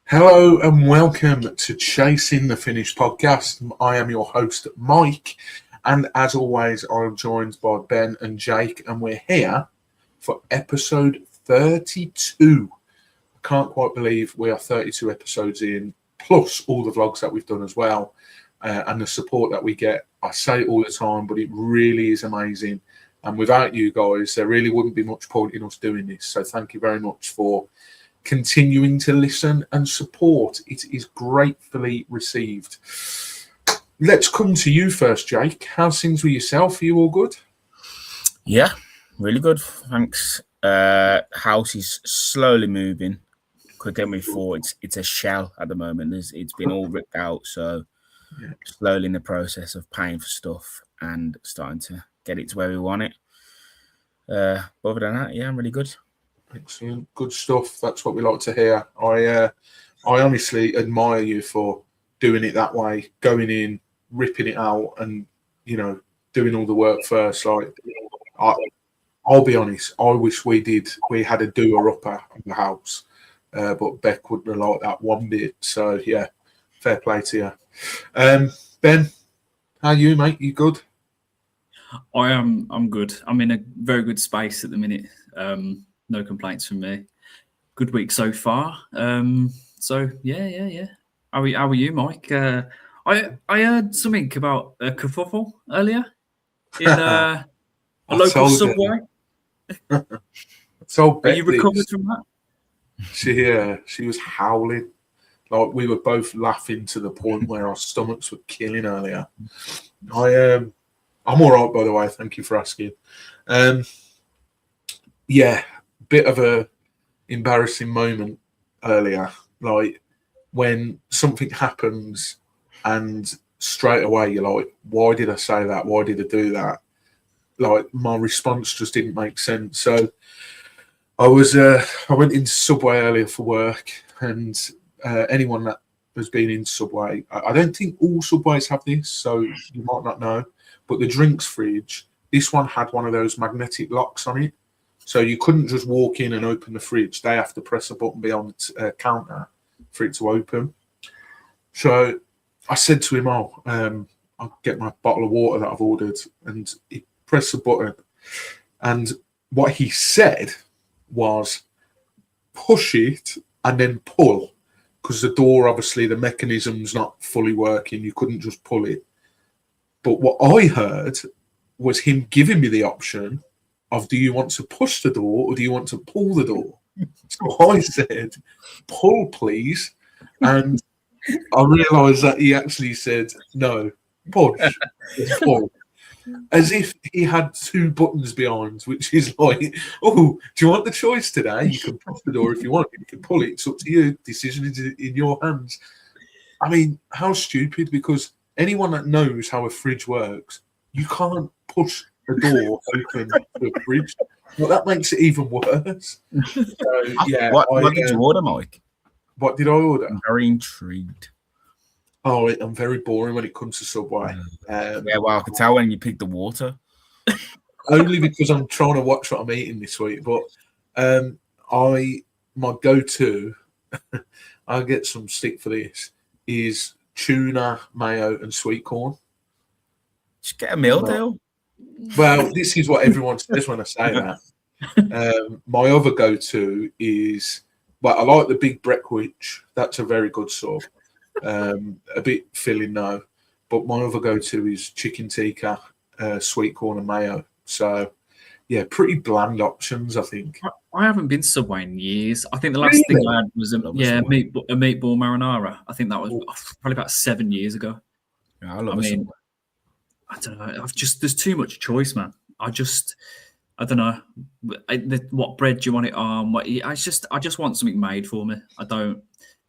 Hello and welcome to Chasing the Finish podcast. I am your host, Mike, and as always, I'm joined by Ben and Jake, and we're here for episode 32. I can't quite believe we are 32 episodes in, plus all the vlogs that we've done as well, and the support that we get. I say it all the time, but it really is amazing. And without you guys, there really wouldn't be much point in us doing this. So thank you very much for continuing to listen and support. It is gratefully received. Let's come to you first, Jake. How's things with yourself? Are you all good? Yeah, really good. Thanks. House is slowly moving quicker than we thought. It's a shell at the moment. It's been all ripped out, so slowly in the process of paying for stuff and starting to get it to where we want it. Other than that, yeah, I'm really good. Excellent. Good stuff. That's what we like to hear. I honestly admire you for doing it that way, going in, ripping it out, and doing all the work first. Like, I'll be honest, I wish we had a doer-upper in the house, but Beck wouldn't have liked that one bit. So yeah, fair play to you. Ben, how are you, mate? You good? I'm good. I'm in a very good space at the minute. No complaints from me. Good week so far. So yeah. How are you, Mike? I heard something about a kerfuffle earlier in a local subway. So are you recovered from that? She was howling. Like, we were both laughing to the point where our stomachs were killing earlier. I'm all right, by the way. Thank you for asking. Bit of a embarrassing moment earlier, like when something happens and straight away you're like, why did I say that? Why did I do that? Like, my response just didn't make sense. So I went into Subway earlier for work, and anyone that has been in Subway, I don't think all Subways have this, so you might not know, but the drinks fridge, this one had one of those magnetic locks on it. So you couldn't just walk in and open the fridge. They have to press a button beyond the counter for it to open. So I said to him, I'll get my bottle of water that I've ordered. And he pressed the button. And what he said was, push it and then pull. Because the door, obviously, the mechanism's not fully working. You couldn't just pull it. But what I heard was him giving me the option of, do you want to push the door or do you want to pull the door? So I said, pull, please. And I realised that he actually said, no, push, pull. As if he had two buttons behind, which is like, oh, do you want the choice today? You can push the door if you want. You can pull it. It's up to you. Decision is in your hands. I mean, how stupid, because anyone that knows how a fridge works, you can't push the door open to the fridge. Well, that makes it even worse. So, yeah. What did you order, Mike? What did I order? I'm very intrigued. Oh, I'm very boring when it comes to Subway. Yeah, well, I could tell when you picked the water. Only because I'm trying to watch what I'm eating this week. But my go-to, I'll get some stick for this, is tuna, mayo, and sweet corn. Just get a meal deal. Well, this is what everyone says when I say that. My other go-to is, I like the big Breckwich. That's a very good sub. A bit filling now. But my other go-to is chicken tikka, sweet corn and mayo. So, yeah, pretty bland options, I think. I haven't been Subway in years. I think the last thing I had was a meatball marinara. I think that was probably about 7 years ago. Yeah, I don't know. There's too much choice, man. I don't know. What bread do you want it on? I just want something made for me. I don't.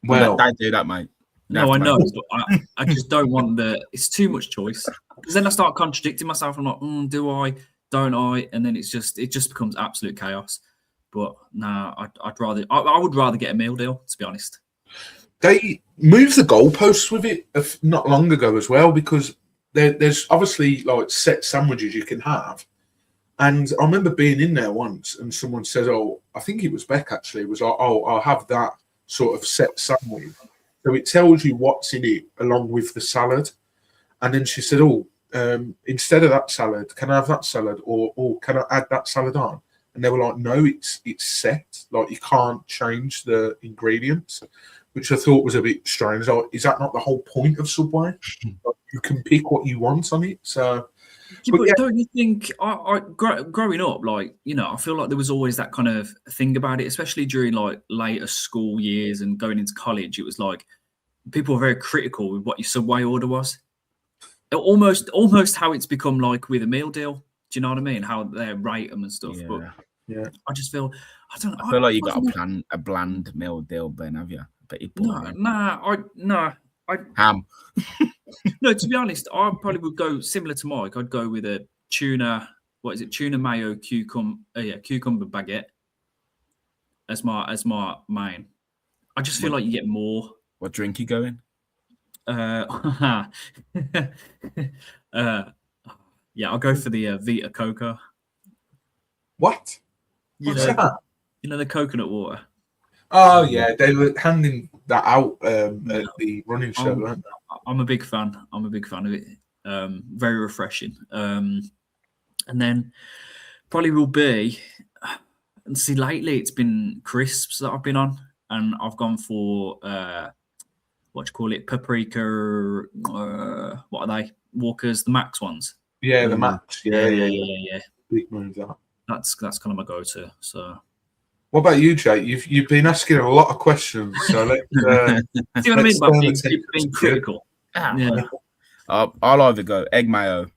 Well, don't do that, mate. No, I know. But I just don't want it's too much choice. Because then I start contradicting myself. I'm like, do I? Don't I? And then it just becomes absolute chaos. But nah, I would rather get a meal deal, to be honest. They moved the goalposts with it not long ago as well, because there's obviously like set sandwiches you can have. And I remember being in there once and someone said, I think it was Beck actually, was like, I'll have that sort of set sandwich. So it tells you what's in it along with the salad. And then she said, instead of that salad, can I have that salad? Or can I add that salad on? And they were like, no, it's set. Like, you can't change the ingredients, which I thought was a bit strange. Like, is that not the whole point of Subway? Like, you can pick what you want on it. So, but don't you think, growing up, like, you know, I feel like there was always that kind of thing about it, especially during like later school years and going into college. It was like people were very critical with what your Subway order was. Almost how it's become like with a meal deal. Do you know what I mean? How they rate them and stuff. Yeah. But yeah, I just feel, I don't know. I feel like you got a bland meal deal, Ben, have you? But you ham. No, to be honest, I probably would go similar to Mike. I'd go with a tuna. What is it? Tuna mayo cucumber baguette as my main. I just feel like you get more. What drink you going? Yeah, I'll go for the Vita Coca. What? What's that? You know, the coconut water. Oh yeah, they were handing that out at the running show, weren't they? I'm a big fan. I'm a big fan of it. Very refreshing. And then probably will be. And see, lately it's been crisps that I've been on, and I've gone for what do you call it? Paprika. What are they? Walkers, the Max ones. Yeah, the Max. Yeah. Big move that. That's kind of my go-to. So. What about you, Jake? You've been asking a lot of questions, so let's. See what I mean about being critical? Yeah. I'll either go egg mayo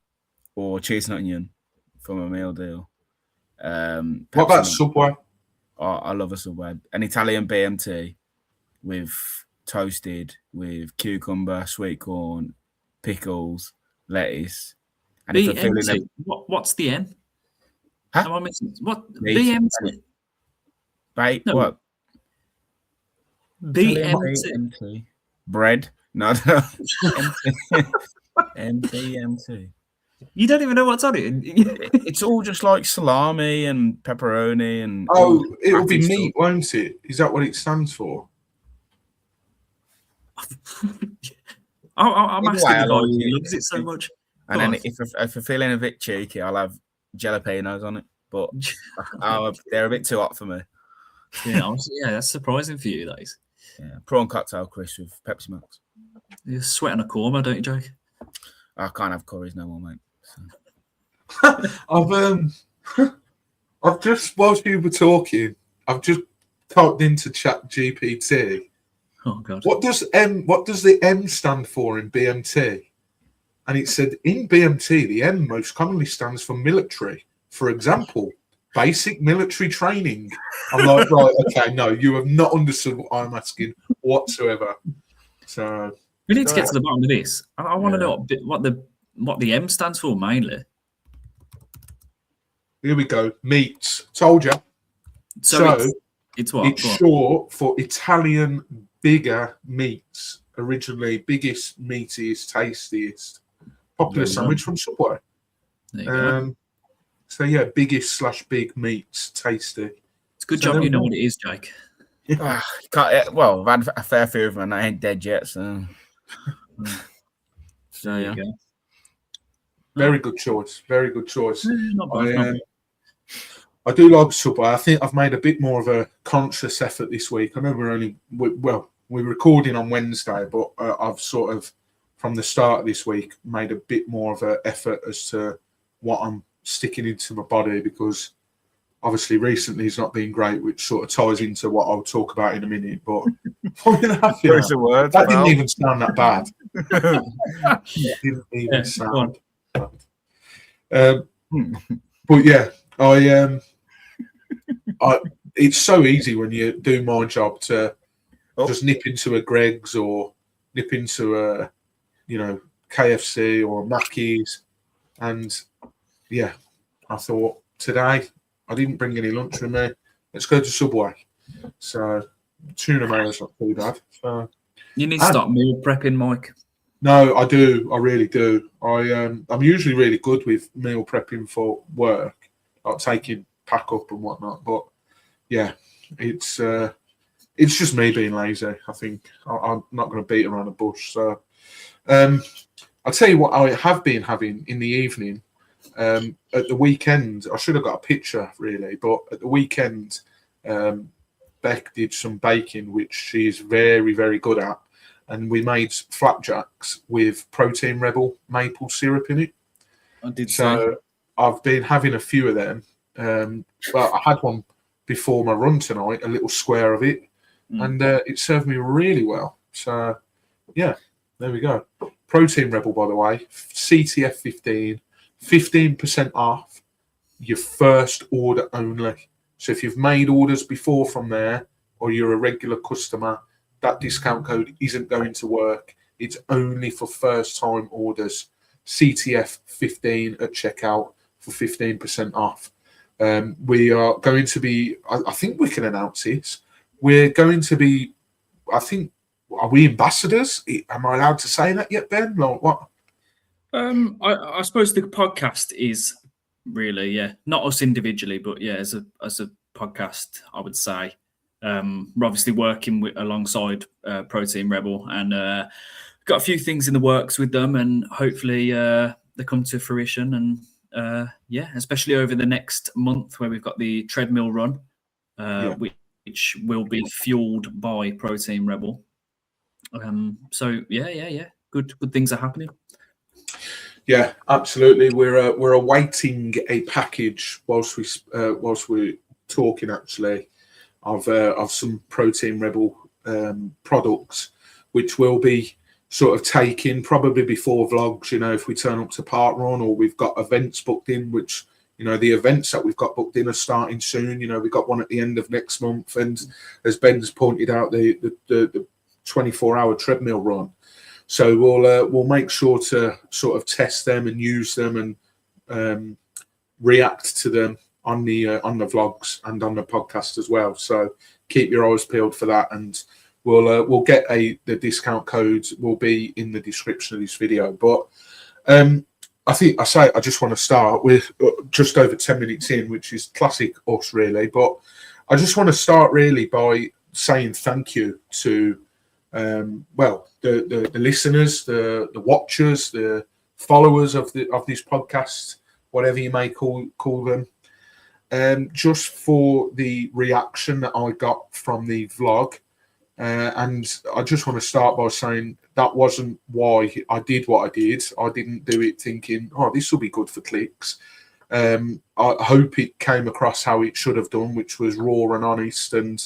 or cheese and onion for my meal deal. What about Subway? I love a Subway. An Italian BMT with toasted, with cucumber, sweet corn, pickles, lettuce. And BMT. If you're feeling what's the M? Huh? Am I missing? What BMT? Right? No. What? BMT. Bread? No. MT. You don't even know what's on it. It's all just like salami and pepperoni and. Oh, it'll be meat, won't it? Is that what it stands for? I'm asking the guy who loves it so much. And then if I'm feeling a bit cheeky, I'll have jalapenos on it. But they're a bit too hot for me. Yeah, that's surprising for you, that is. Yeah, prawn cocktail crisp with Pepsi Max. You're sweating a korma, don't you, Jake? I can't have curries no more, mate. So. I've just, whilst you were talking, I've just typed into Chat GPT. Oh God! What does the M stand for in BMT? And it said in BMT, the M most commonly stands for military. For example, basic military training. I'm like, right, okay, no, you have not understood what I'm asking whatsoever. So we need to get to the bottom of this. I want to know what the M stands for mainly. Here we go. Meats. Told you. So it's what? It's short for Italian bigger meats. Originally, biggest, meatiest, tastiest. Popular sandwich from Subway. There you go. So yeah, biggest / big meats, tasty. It's a good job you know what it is, Jake. Well, I've had a fair few of them and I ain't dead yet, so. So yeah. Very good choice. Very good choice. Not bad, I do like Subway. I think I've made a bit more of a conscious effort this week. I know we're recording on Wednesday, but I've sort of, from the start of this week, made a bit more of an effort as to what I'm sticking into my body, because obviously recently it's not been great, which sort of ties into what I'll talk about in a minute. But that didn't even sound that bad. It didn't even sound bad. But yeah, it's so easy when you do my job to just nip into a Greg's or nip into a, KFC or Mackey's. And yeah, I thought today I didn't bring any lunch with me. Let's go to Subway. So tuna mayo's not too bad. So, you need to start meal prepping, Mike. No, I do. I really do. I'm usually really good with meal prepping for work, like taking pack up and whatnot. But yeah, it's it's just me being lazy. I think I'm not going to beat around the bush. So I'll tell you what I have been having in the evening. At the weekend, I should have got a picture really, but at the weekend, Beck did some baking, which she is very, very good at. And we made flapjacks with Protein Rebel maple syrup in it. I did so. I've been having a few of them. But I had one before my run tonight, a little square of it, and it served me really well. So, yeah, there we go. Protein Rebel, by the way, CTF 15, 15% off your first order only. So if you've made orders before from there, or you're a regular customer, that discount code isn't going to work. It's only for first-time orders. CTF 15 at checkout for 15% off. We are going to be, I think we can announce this. We're going to be, I think, are we ambassadors? Am I allowed to say that yet, Ben? Like what? I suppose the podcast is really, not us individually, but as a podcast, I would say. We're obviously working alongside Protein Rebel, and got a few things in the works with them, and hopefully they come to fruition. And especially over the next month, where we've got the treadmill run, which will be fueled by Protein Rebel. Good things are happening. Yeah, absolutely. We're awaiting a package whilst we're talking actually of some Protein Rebel products, which will be sort of taken probably before vlogs. If we turn up to Park Run, or we've got events booked in, which the events that we've got booked in are starting soon. We've got one at the end of next month, and as Ben's pointed out, the 24-hour treadmill run. So we'll make sure to sort of test them and use them and react to them on the vlogs and on the podcast as well. So keep your eyes peeled for that, and we'll get the discount codes will be in the description of this video. But I just want to start with just over 10 minutes in, which is classic us really. But I just want to start really by saying thank you to the listeners, the watchers, the followers of this podcast, whatever you may call them, just for the reaction that I got from the vlog. And I just want to start by saying that wasn't why I did what I did. I didn't do it thinking, this will be good for clicks. I hope it came across how it should have done, which was raw and honest. And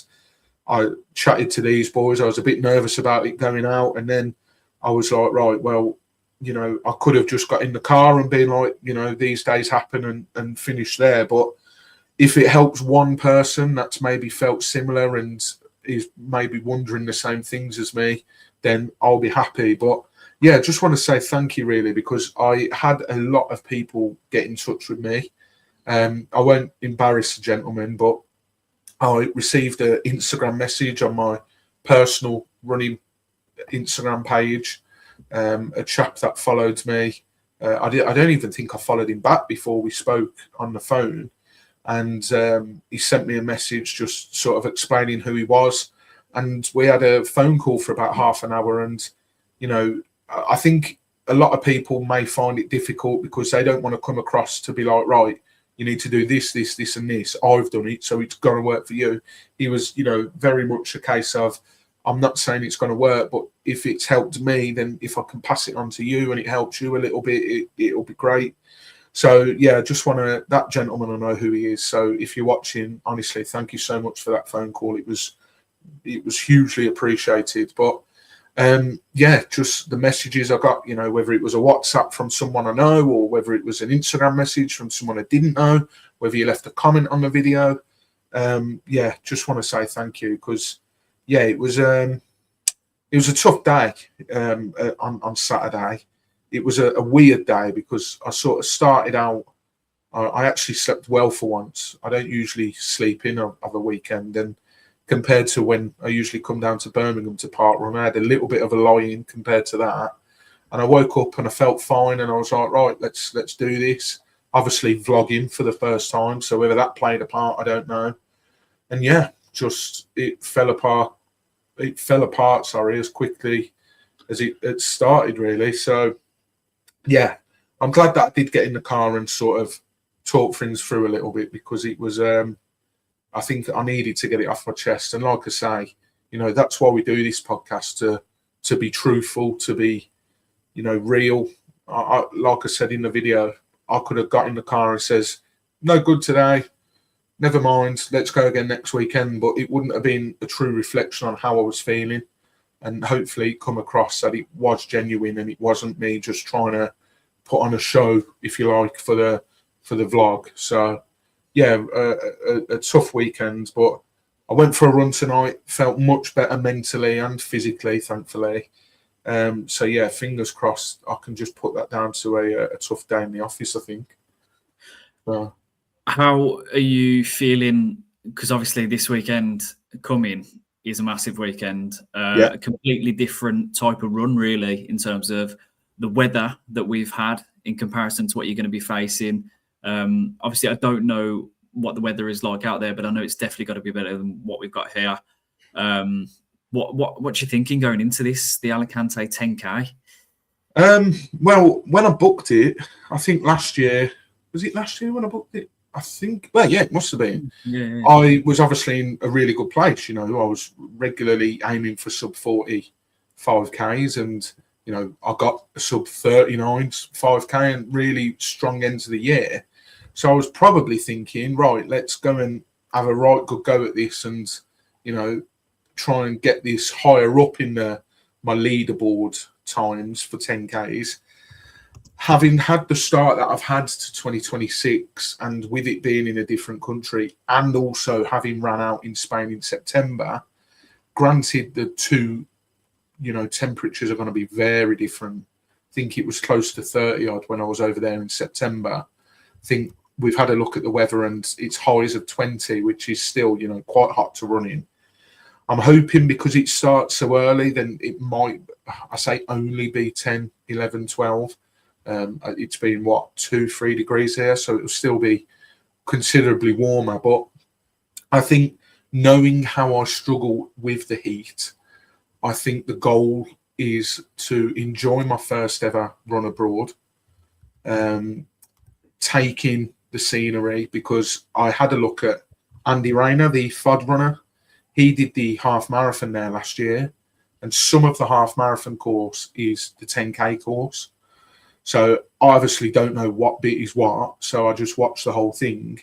I chatted to these boys. I was a bit nervous about it going out. And then I was like, right, well, I could have just got in the car and been like, these days happen and finish there. But if it helps one person that's maybe felt similar and is maybe wondering the same things as me, then I'll be happy. But yeah, just want to say thank you really, because I had a lot of people get in touch with me. I won't embarrass the gentleman, but I received an Instagram message on my personal running Instagram page. A chap that followed me, I don't even think I followed him back before we spoke on the phone. And he sent me a message just sort of explaining who he was. And we had a phone call for about half an hour. And, I think a lot of people may find it difficult because they don't want to come across to be like, right, you need to do this, this, this, and this. I've done it, so it's going to work for you. He was, very much a case of, I'm not saying it's going to work, but if it's helped me, then if I can pass it on to you and it helps you a little bit, it'll be great. So, yeah, just want to, that gentleman, I know who he is. So if you're watching, honestly, thank you so much for that phone call. It was hugely appreciated. But, just the messages I got, whether it was a WhatsApp from someone I know, or whether it was an Instagram message from someone I didn't know, whether you left a comment on the video. Just want to say thank you, because, it was a tough day on Saturday. It was a weird day because I sort of started out, I actually slept well for once. I don't usually sleep in of a weekend, and compared to when I usually come down to Birmingham to Park Run, I had a little bit of a lie-in compared to that. And I woke up and I felt fine, and I was like, right, let's do this. Obviously vlogging for the first time, so whether that played a part, I don't know. And yeah, just it fell apart it fell apart. Sorry, as quickly as it started, really. So yeah, I'm glad that I did get in the car and sort of talk things through a little bit, because it was. I think I needed to get it off my chest, and like I say, that's why we do this podcast, to be truthful, to be, real. Like I said in the video, I could have got in the car and says, no good today, never mind, let's go again next weekend, but it wouldn't have been a true reflection on how I was feeling, and hopefully it come across that it was genuine and it wasn't me just trying to put on a show, if you like, for the vlog. So yeah, a tough weekend, but I went for a run tonight, felt much better mentally and physically, thankfully. So yeah, fingers crossed I can just put that down to a tough day in the office, I think. How are you feeling? Because obviously this weekend coming is a massive weekend. A completely different type of run, really, in terms of the weather that we've had in comparison to what you're going to be facing. Obviously, I don't know what the weather is like out there, but I know it's definitely got to be better than what we've got here. What you thinking going into this, the Alicante 10K? Well, when I booked it, I think last year, was it last year when I booked it? I think, well, yeah, it must have been. Yeah. I was obviously in a really good place. I was regularly aiming for sub 40 5Ks, and I got a sub 39 5K and really strong end of the year. So I was probably thinking, right, let's go and have a right good go at this, and try and get this higher up in my leaderboard times for 10Ks. Having had the start that I've had to 2026, and with it being in a different country, and also having ran out in Spain in September, granted the two, temperatures are going to be very different. I think it was close to 30 odd when I was over there in September. I think we've had a look at the weather, and it's highs of 20, which is still, quite hot to run in. I'm hoping because it starts so early, then it might, I say, only be 10, 11, 12. It's been 2-3 degrees here, so it'll still be considerably warmer. But I think, knowing how I struggle with the heat, I think the goal is to enjoy my first ever run abroad, taking the scenery, because I had a look at Andy Rayner, the FOD runner. He did the half marathon there last year, and some of the half marathon course is the 10K course. So I obviously don't know what bit is what, so I just watched the whole thing.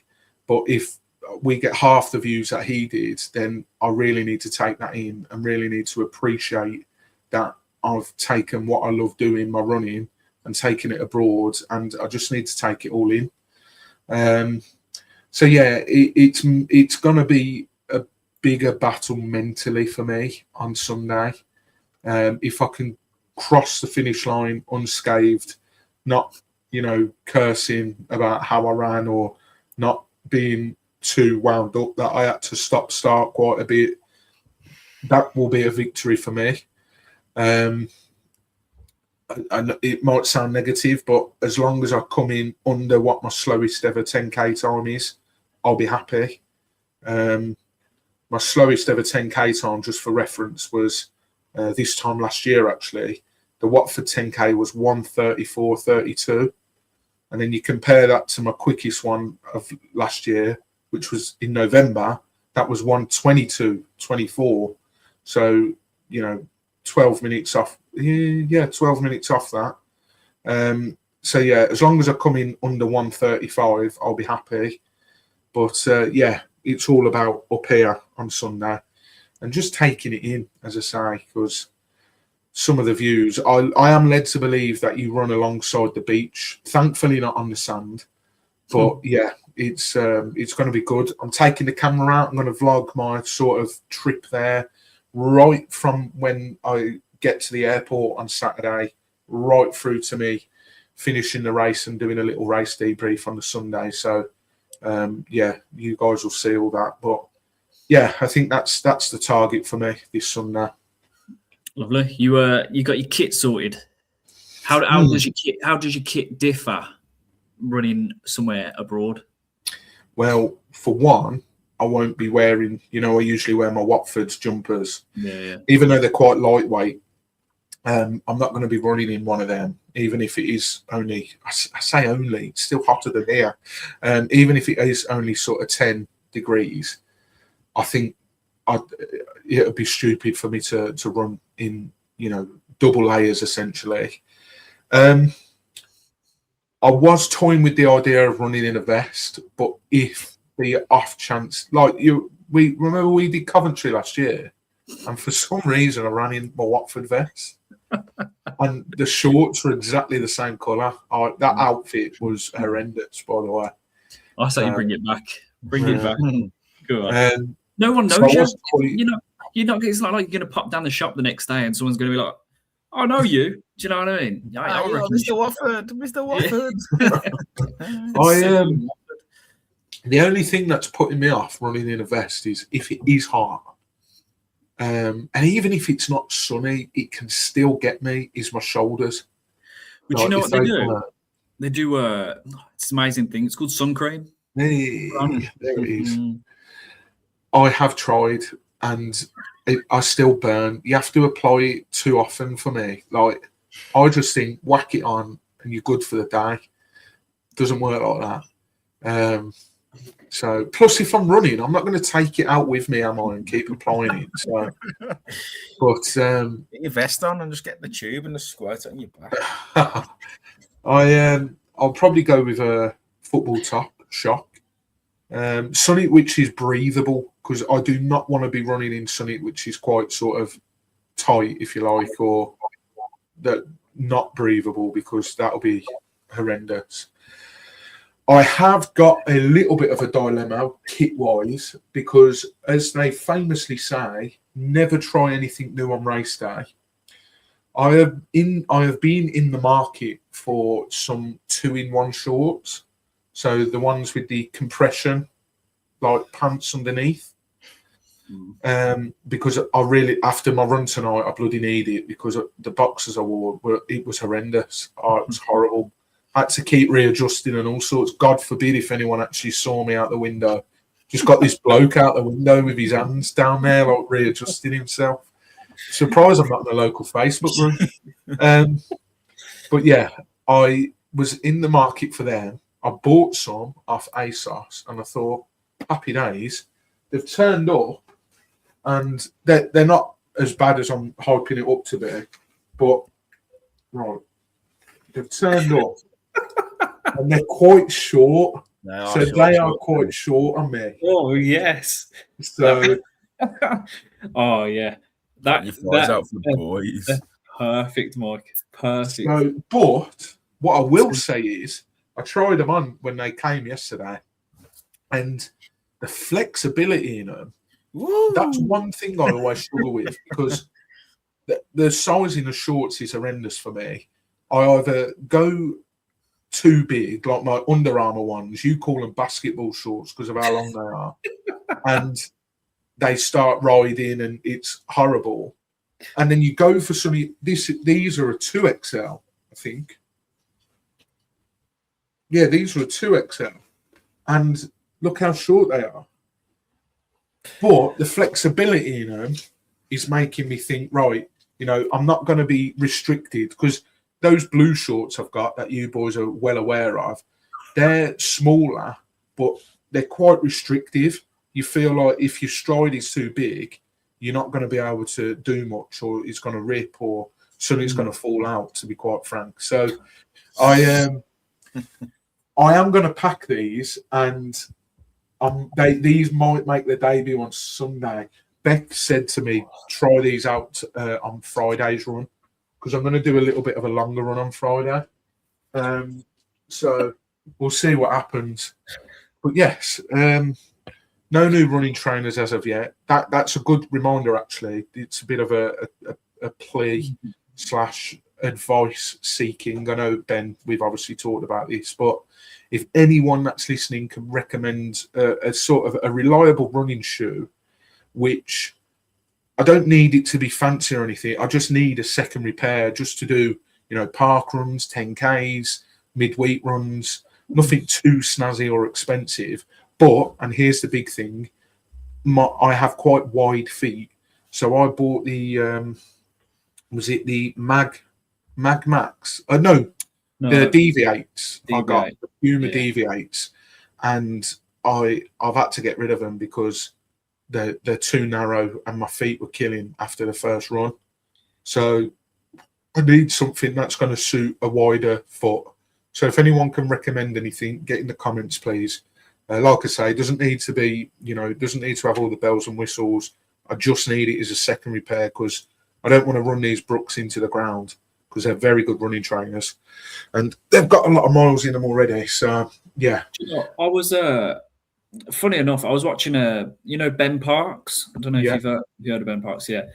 But if we get half the views that he did, then I really need to take that in and really need to appreciate that I've taken what I love doing, my running, and taken it abroad, and I just need to take it all in. So yeah, it's going to be a bigger battle mentally for me on Sunday. If I can cross the finish line unscathed, not cursing about how I ran, or not being too wound up that I had to start quite a bit, that will be a victory for me. And it might sound negative, but as long as I come in under what my slowest ever 10K time is, I'll be happy. My slowest ever 10K time, just for reference, was this time last year, actually. The Watford 10K was 1:34.32. And then you compare that to my quickest one of last year, which was in November, that was 1:22.24. So, 12 minutes off. Yeah, 12 minutes off that. So, yeah, as long as I come in under 1:35, I'll be happy. But, yeah, it's all about up here on Sunday and just taking it in, as I say, because some of the views, I am led to believe that you run alongside the beach. Thankfully, not on the sand. But, yeah, it's going to be good. I'm taking the camera out. I'm going to vlog my sort of trip there right from when I get to the airport on Saturday, right through to me finishing the race and doing a little race debrief on the Sunday. So, yeah, you guys will see all that. But, yeah, I think that's the target for me this Sunday. Lovely. You got your kit sorted. How does your kit differ running somewhere abroad? Well, for one, I won't be wearing, I usually wear my Watford's jumpers. Yeah. Even though they're quite lightweight, I'm not going to be running in one of them, even if it is only, I say only, it's still hotter than here. Even if it is only sort of 10 degrees, I think it would be stupid for me to run in, double layers essentially. I was toying with the idea of running in a vest, but if the off chance, we did Coventry last year, and for some reason I ran in my Watford vest, and the shorts were exactly the same colour. That outfit was horrendous, by the way. I say you bring it back. Bring it back. Go on. No one knows you're not. It's not like you're going to pop down the shop the next day and someone's going to be like, "I know you." Do you know what I mean? Mr. Watford. The only thing that's putting me off running in a vest is if it is hot. And even if it's not sunny, it can still get me, is my shoulders. But you know what they do? They do it's an amazing thing. It's called sun cream. There it is. I have tried and I still burn. You have to apply it too often for me. I just think whack it on and you're good for the day. Doesn't work like that. So, plus if I'm running, I'm not going to take it out with me, am I, and keep applying it. So, but get your vest on and just get the tube and the squirt on your back. I'll probably go with a football top shock, something which is breathable, because I do not want to be running in something which is quite sort of tight, if you like, or that not breathable, because that'll be horrendous. I have got a little bit of a dilemma kit-wise, because as they famously say, never try anything new on race day. I have been in the market for some 2-in-1 shorts, so the ones with the compression, like pants underneath. Because I really, after my run tonight, I bloody need it, because the boxers I wore, it was horrendous. It was horrible. I had to keep readjusting and all sorts. God forbid if anyone actually saw me out the window. Just got this bloke out the window with his hands down there, like readjusting himself. Surprised I'm not in the local Facebook room. But yeah, I was in the market for them. I bought some off ASOS and I thought, happy days. They've turned up and they're not as bad as I'm hyping it up to be. But, right, they've turned up. And they're quite short. They are quite short on me. Oh, yes. So, oh, yeah. That's out for the boys. Perfect, Mike. Perfect. So, but what I will say is, I tried them on when they came yesterday, and the flexibility in them, that's one thing I always struggle with, because the sizing of shorts is horrendous for me. I either go too big, like my Under Armour ones, you call them basketball shorts because of how long they are, and they start riding and it's horrible. And then you go for something, these are a 2XL, I think. Yeah, these are a 2XL. And look how short they are. But the flexibility in them is making me think, right, I'm not going to be restricted, because those blue shorts I've got that you boys are well aware of, they're smaller, but they're quite restrictive. You feel like if your stride is too big, you're not going to be able to do much, or it's going to rip, or something's going to fall out, to be quite frank. So I am going to pack these, and these might make their debut on Sunday. Beck said to me, try these out on Friday's run, because I'm going to do a little bit of a longer run on Friday. So we'll see what happens. But yes, no new running trainers as of yet. That's a good reminder, actually. It's a bit of a plea / advice seeking. I know, Ben, we've obviously talked about this, but if anyone that's listening can recommend a sort of a reliable running shoe, which I don't need it to be fancy or anything. I just need a secondary pair just to do, park runs, 10Ks, midweek runs, nothing too snazzy or expensive. But, and here's the big thing, I have quite wide feet, so I bought the was it the Mag Max? No, the Deviates. I got the Puma Deviates, and I've had to get rid of them because they're too narrow and my feet were killing after the first run. So I need something that's going to suit a wider foot. So if anyone can recommend anything, get in the comments, please. Like I say, it doesn't need to be, it doesn't need to have all the bells and whistles. I just need it as a secondary pair because I don't want to run these Brooks into the ground because they're very good running trainers and they've got a lot of miles in them already. So, yeah. I was, funny enough, I was watching, Ben Parks. I don't know if you've heard of Ben Parks. Yeah.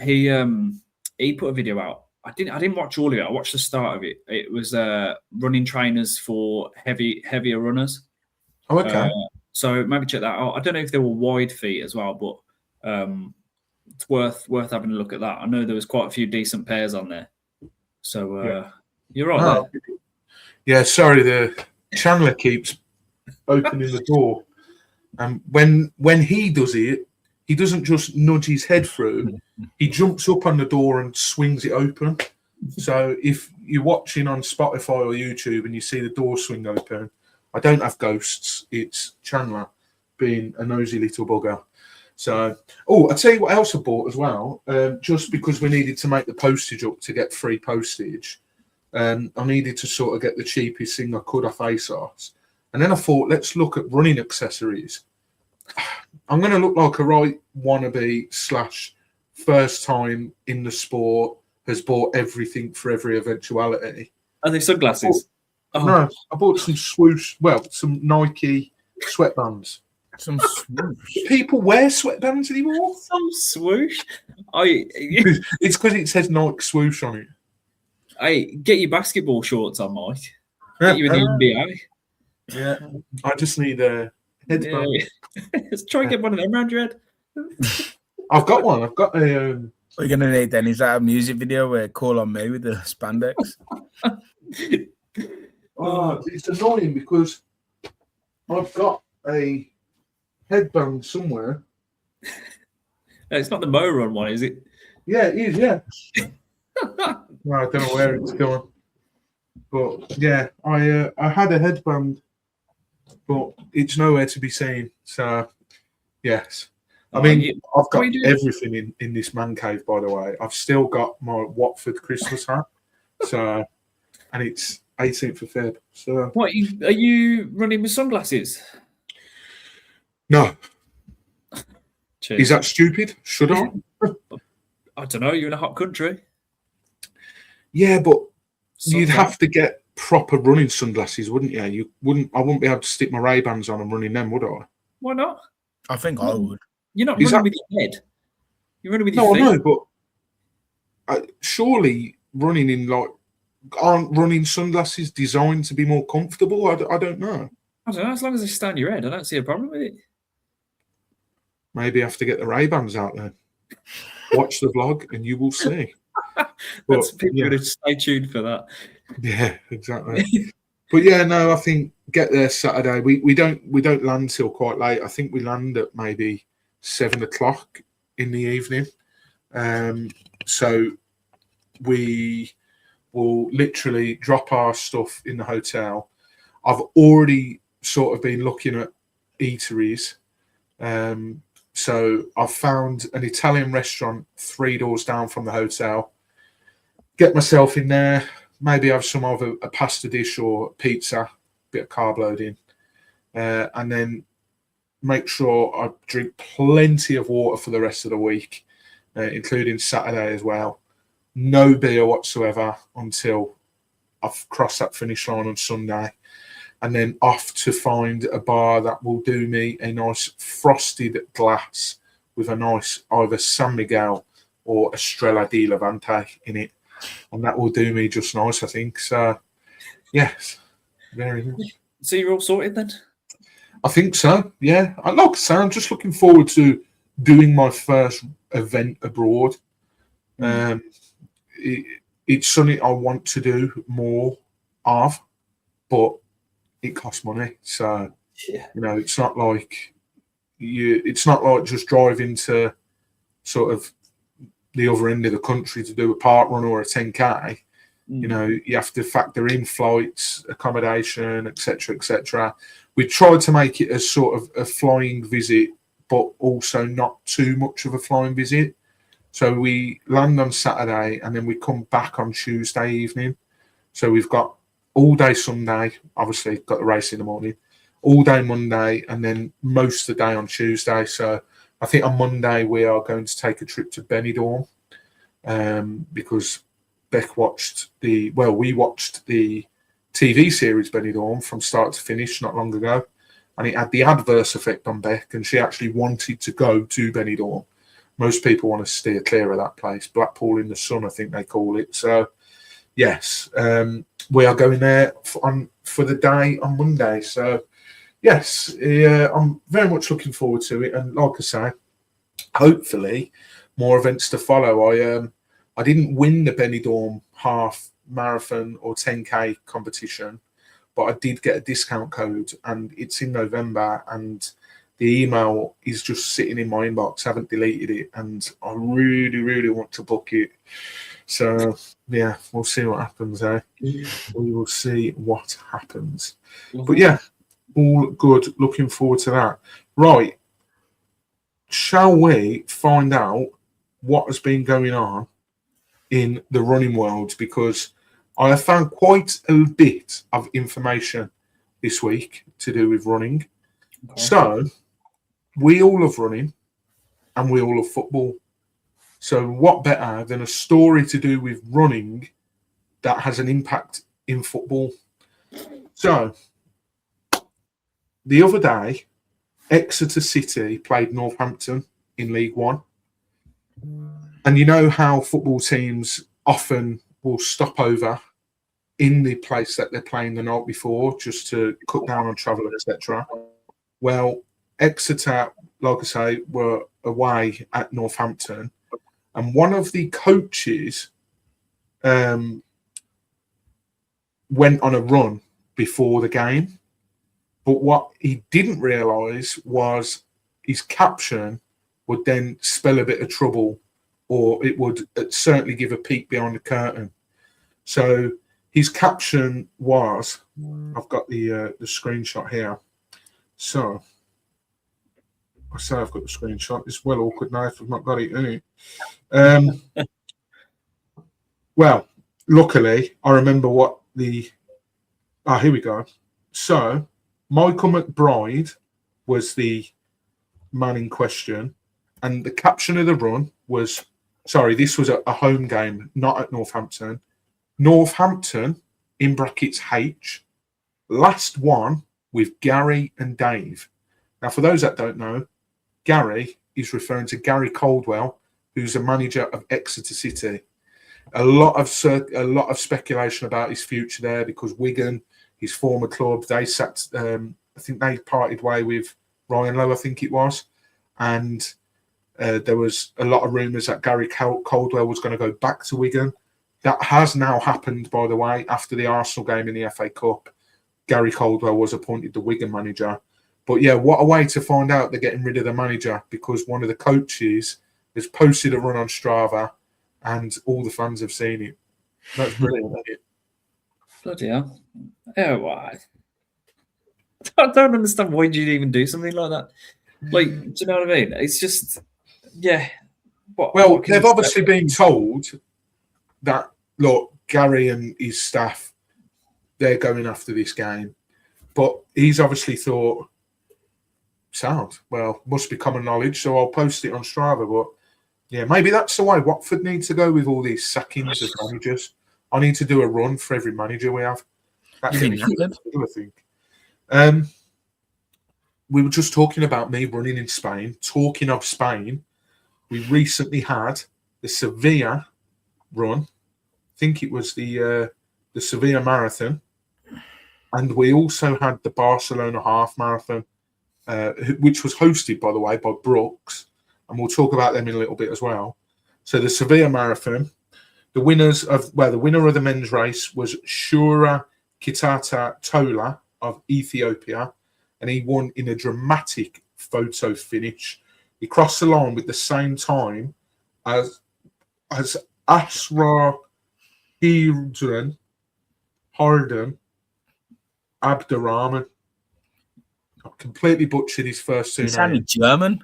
He put a video out. I didn't watch all of it. I watched the start of it. It was running trainers for heavier runners. Oh, okay. So maybe check that out. I don't know if they were wide feet as well, but it's worth having a look at that. I know there was quite a few decent pairs on there. So you're right there. Yeah, sorry, the Chandler keeps opening the door. And when he does it, he doesn't just nudge his head through. He jumps up on the door and swings it open. So if you're watching on Spotify or YouTube and you see the door swing open, I don't have ghosts. It's Chandler being a nosy little bugger. So, I'll tell you what else I bought as well. Just because we needed to make the postage up to get free postage, I needed to sort of get the cheapest thing I could off ASOS. And then I thought, let's look at running accessories. I'm going to look like a right wannabe / first time in the sport, has bought everything for every eventuality. Are they sunglasses? No, I bought some some Nike sweatbands. Some swoosh. People wear sweatbands anymore? Some swoosh? It's because it says Nike swoosh on it. Hey, get your basketball shorts on, Mike. Get you in the NBA. Yeah, I just need a headband. Yeah. Let's try and get one of them around your head. I've got one. I've got a... What you're going to need then is that a music video where Call on Me with the spandex? It's annoying because I've got a headband somewhere. It's not the Mo Run one, is it? Yeah, it is, yeah. No, I don't know where it's going. But yeah, I had a headband, but it's nowhere to be seen. So, yes. I mean, I've got everything in this man cave, by the way. I've still got my Watford Christmas hat. So, and it's 18th of Feb. So, what are you running with sunglasses? No. Cheers. Is that stupid? Should I? I don't know. You're in a hot country. Yeah, but you'd have to get proper running sunglasses, wouldn't you? I wouldn't be able to stick my Ray-Bans on and run in them, would I? Why not? I think I would. You're not running with your head. You're running with your feet. No, I know, but surely running in aren't running sunglasses designed to be more comfortable? I don't know. I don't know. As long as they stay on your head, I don't see a problem with it. Maybe I have to get the Ray-Bans out there. Watch the vlog and you will see. People going to stay tuned for that. Yeah, exactly. But yeah, no, I think get there Saturday. We don't land till quite late. I think we land at maybe 7:00 in the evening. So we will literally drop our stuff in the hotel. I've already sort of been looking at eateries. So I've found an Italian restaurant 3 doors down from the hotel. Get myself in there, maybe have some of a pasta dish or pizza, bit of carb loading, and then make sure I drink plenty of water for the rest of the week, including Saturday as well. No beer whatsoever until I've crossed that finish line on Sunday. And then off to find a bar that will do me a nice frosted glass with a nice either San Miguel or Estrella di Levante in it. And that will do me just nice, I think. So, yes, very nice. So you're all sorted then? I think so, yeah. Like I say, I'm just looking forward to doing my first event abroad. It's something I want to do more of, but it costs money. So, it's not like it's not like just driving to sort of the other end of the country to do a park run or a 10K. You know, you have to factor in flights, accommodation, etc., etc. We tried to make it as sort of a flying visit, but also not too much of a flying visit. So we land on Saturday and then we come back on Tuesday evening. So we've got all day Sunday, obviously got the race in the morning, all day Monday, and then most of the day on Tuesday. So I think on Monday we are going to take a trip to Benidorm because Beck we watched the TV series Benidorm from start to finish not long ago, and it had the adverse effect on Beck, and she actually wanted to go to Benidorm. Most people want to steer clear of that place. Blackpool in the sun, I think they call it. So, yes, we are going there for the day on Monday. So, yes, I'm very much looking forward to it. And like I say, hopefully more events to follow. I didn't win the Benidorm half marathon or 10K competition, but I did get a discount code, and it's in November, and the email is just sitting in my inbox. I haven't deleted it, and I really, really want to book it. So, yeah, we'll see what happens, eh? We will see what happens. But, yeah, all good. Looking forward to that. Right. Shall we find out what has been going on in the running world? Because I have found quite a bit of information this week to do with running. Okay. So, we all love running and we all love football. So what better than a story to do with running that has an impact in football? So, the other day, Exeter City played Northampton in League One. And you know how football teams often will stop over in the place that they're playing the night before just to cut down on travel, etc. Well, Exeter, like I say, were away at Northampton, and one of the coaches went on a run before the game. But what he didn't realise was his caption would then spell a bit of trouble, or it would certainly give a peek behind the curtain. So his caption was, I've got the screenshot here. So I say I've got the screenshot. It's well awkward now if I've not got it, isn't it? Well, luckily, I remember what here we go. So Michael McBride was the man in question, and the caption of the run was, this was a home game, not at Northampton. Northampton, in brackets H, last one with Gary and Dave. Now, for those that don't know, Gary is referring to Gary Caldwell, who's the manager of Exeter City. A lot of speculation about his future there because Wigan, his former club, they sat. I think they parted way with Ryan Lowe, I think it was, and there was a lot of rumours that Gary Caldwell was going to go back to Wigan. That has now happened, by the way. After the Arsenal game in the FA Cup, Gary Caldwell was appointed the Wigan manager. But yeah, what a way to find out they're getting rid of the manager, because one of the coaches has posted a run on Strava and all the fans have seen it. That's brilliant, isn't it? Bloody hell. Yeah, why? I don't understand why you'd even do something like that. Like, do you know what I mean? It's just, yeah. Well, they've obviously been told that, look, Gary and his staff, they're going after this game. But he's obviously thought, must be common knowledge, so I'll post it on Strava. But yeah, maybe that's the way Watford need to go with all these sackings of managers. I need to do a run for every manager we have. That's I think. We were just talking about me running in Spain. Talking of Spain, we recently had the Sevilla run. I think it was the Sevilla Marathon. And we also had the Barcelona Half Marathon, which was hosted, by the way, by Brooks. And we'll talk about them in a little bit as well. So the Sevilla Marathon, the winner of the men's race was Shura Kitata Tola of Ethiopia. And he won in a dramatic photo finish. He crossed the line with the same time as Asra Hardem Abdurrahman. I completely butchered his first two He names. sounded German.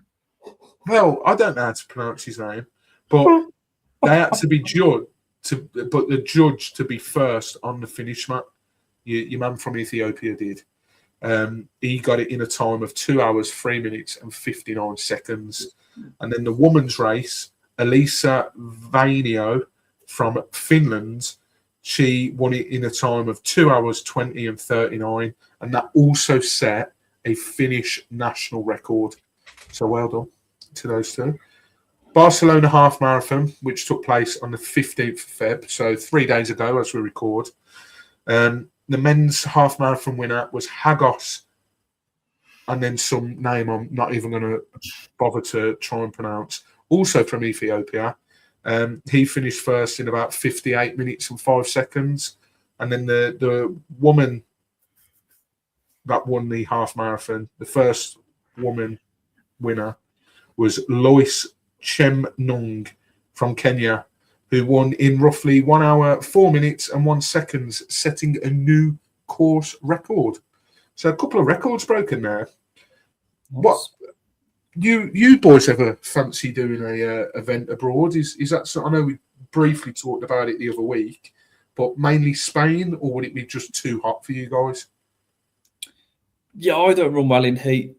Well, I don't know how to pronounce his name, but they had to be judged. But the judge to be first on the finish mat. Your man from Ethiopia did. He got it in a time of 2 hours, 3 minutes, and 59 seconds. And then the women's race, Elisa Vainio from Finland, she won it in a time of 2 hours, 20 and 39. And that also set a Finnish national record. So well done to those two. Barcelona half marathon, which took place on the 15th of Feb, so 3 days ago as we record. The men's half marathon winner was Hagos, and then some name I'm not even going to bother to try and pronounce, also from Ethiopia. He finished first in about 58 minutes and 5 seconds. And then the woman that won the half marathon, the first woman winner, was Lois Chemnung from Kenya, who won in roughly 1 hour, 4 minutes and 1 second, setting a new course record. So a couple of records broken there. What you boys ever fancy doing a event abroad? Is that so? I know we briefly talked about it the other week, but mainly Spain, or would it be just too hot for you guys? Yeah, I don't run well in heat.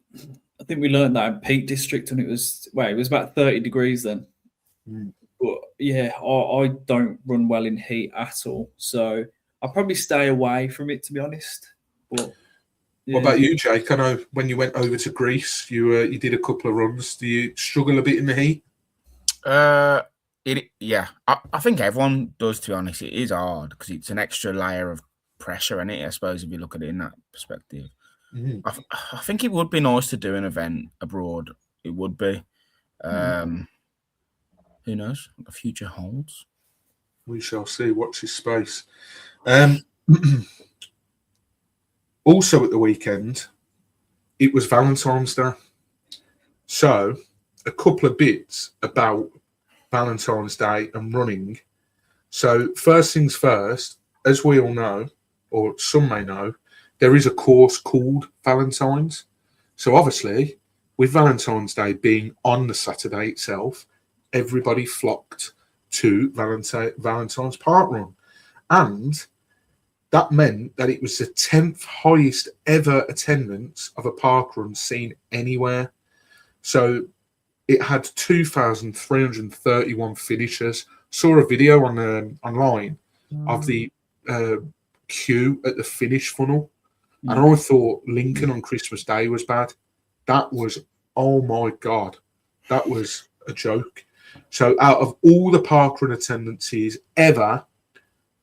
I think we learned that in Peak District, and it was about 30 degrees then. But yeah, I don't run well in heat at all, so I'll probably stay away from it, to be honest. But yeah. What about you, Jake? I know when you went over to Greece, you did a couple of runs. Do you struggle a bit in the heat? I think everyone does, to be honest. It is hard because it's an extra layer of pressure in it, I suppose, if you look at it in that perspective. Mm-hmm. I think it would be nice to do an event abroad. It would be. Who knows what the future holds? We shall see. Watch this space. Also at the weekend, it was Valentine's Day. So a couple of bits about Valentine's Day and running. So first things first, as we all know, or some may know, there is a course called Valentine's. So obviously, with Valentine's Day being on the Saturday itself, everybody flocked to Valentine's Park Run. And that meant that it was the 10th highest ever attendance of a park run seen anywhere. So it had 2,331 finishers. Saw a video online of the queue at the finish funnel. And I thought Lincoln on Christmas Day was bad. That was, oh my God, that was a joke. So out of all the parkrun attendances ever,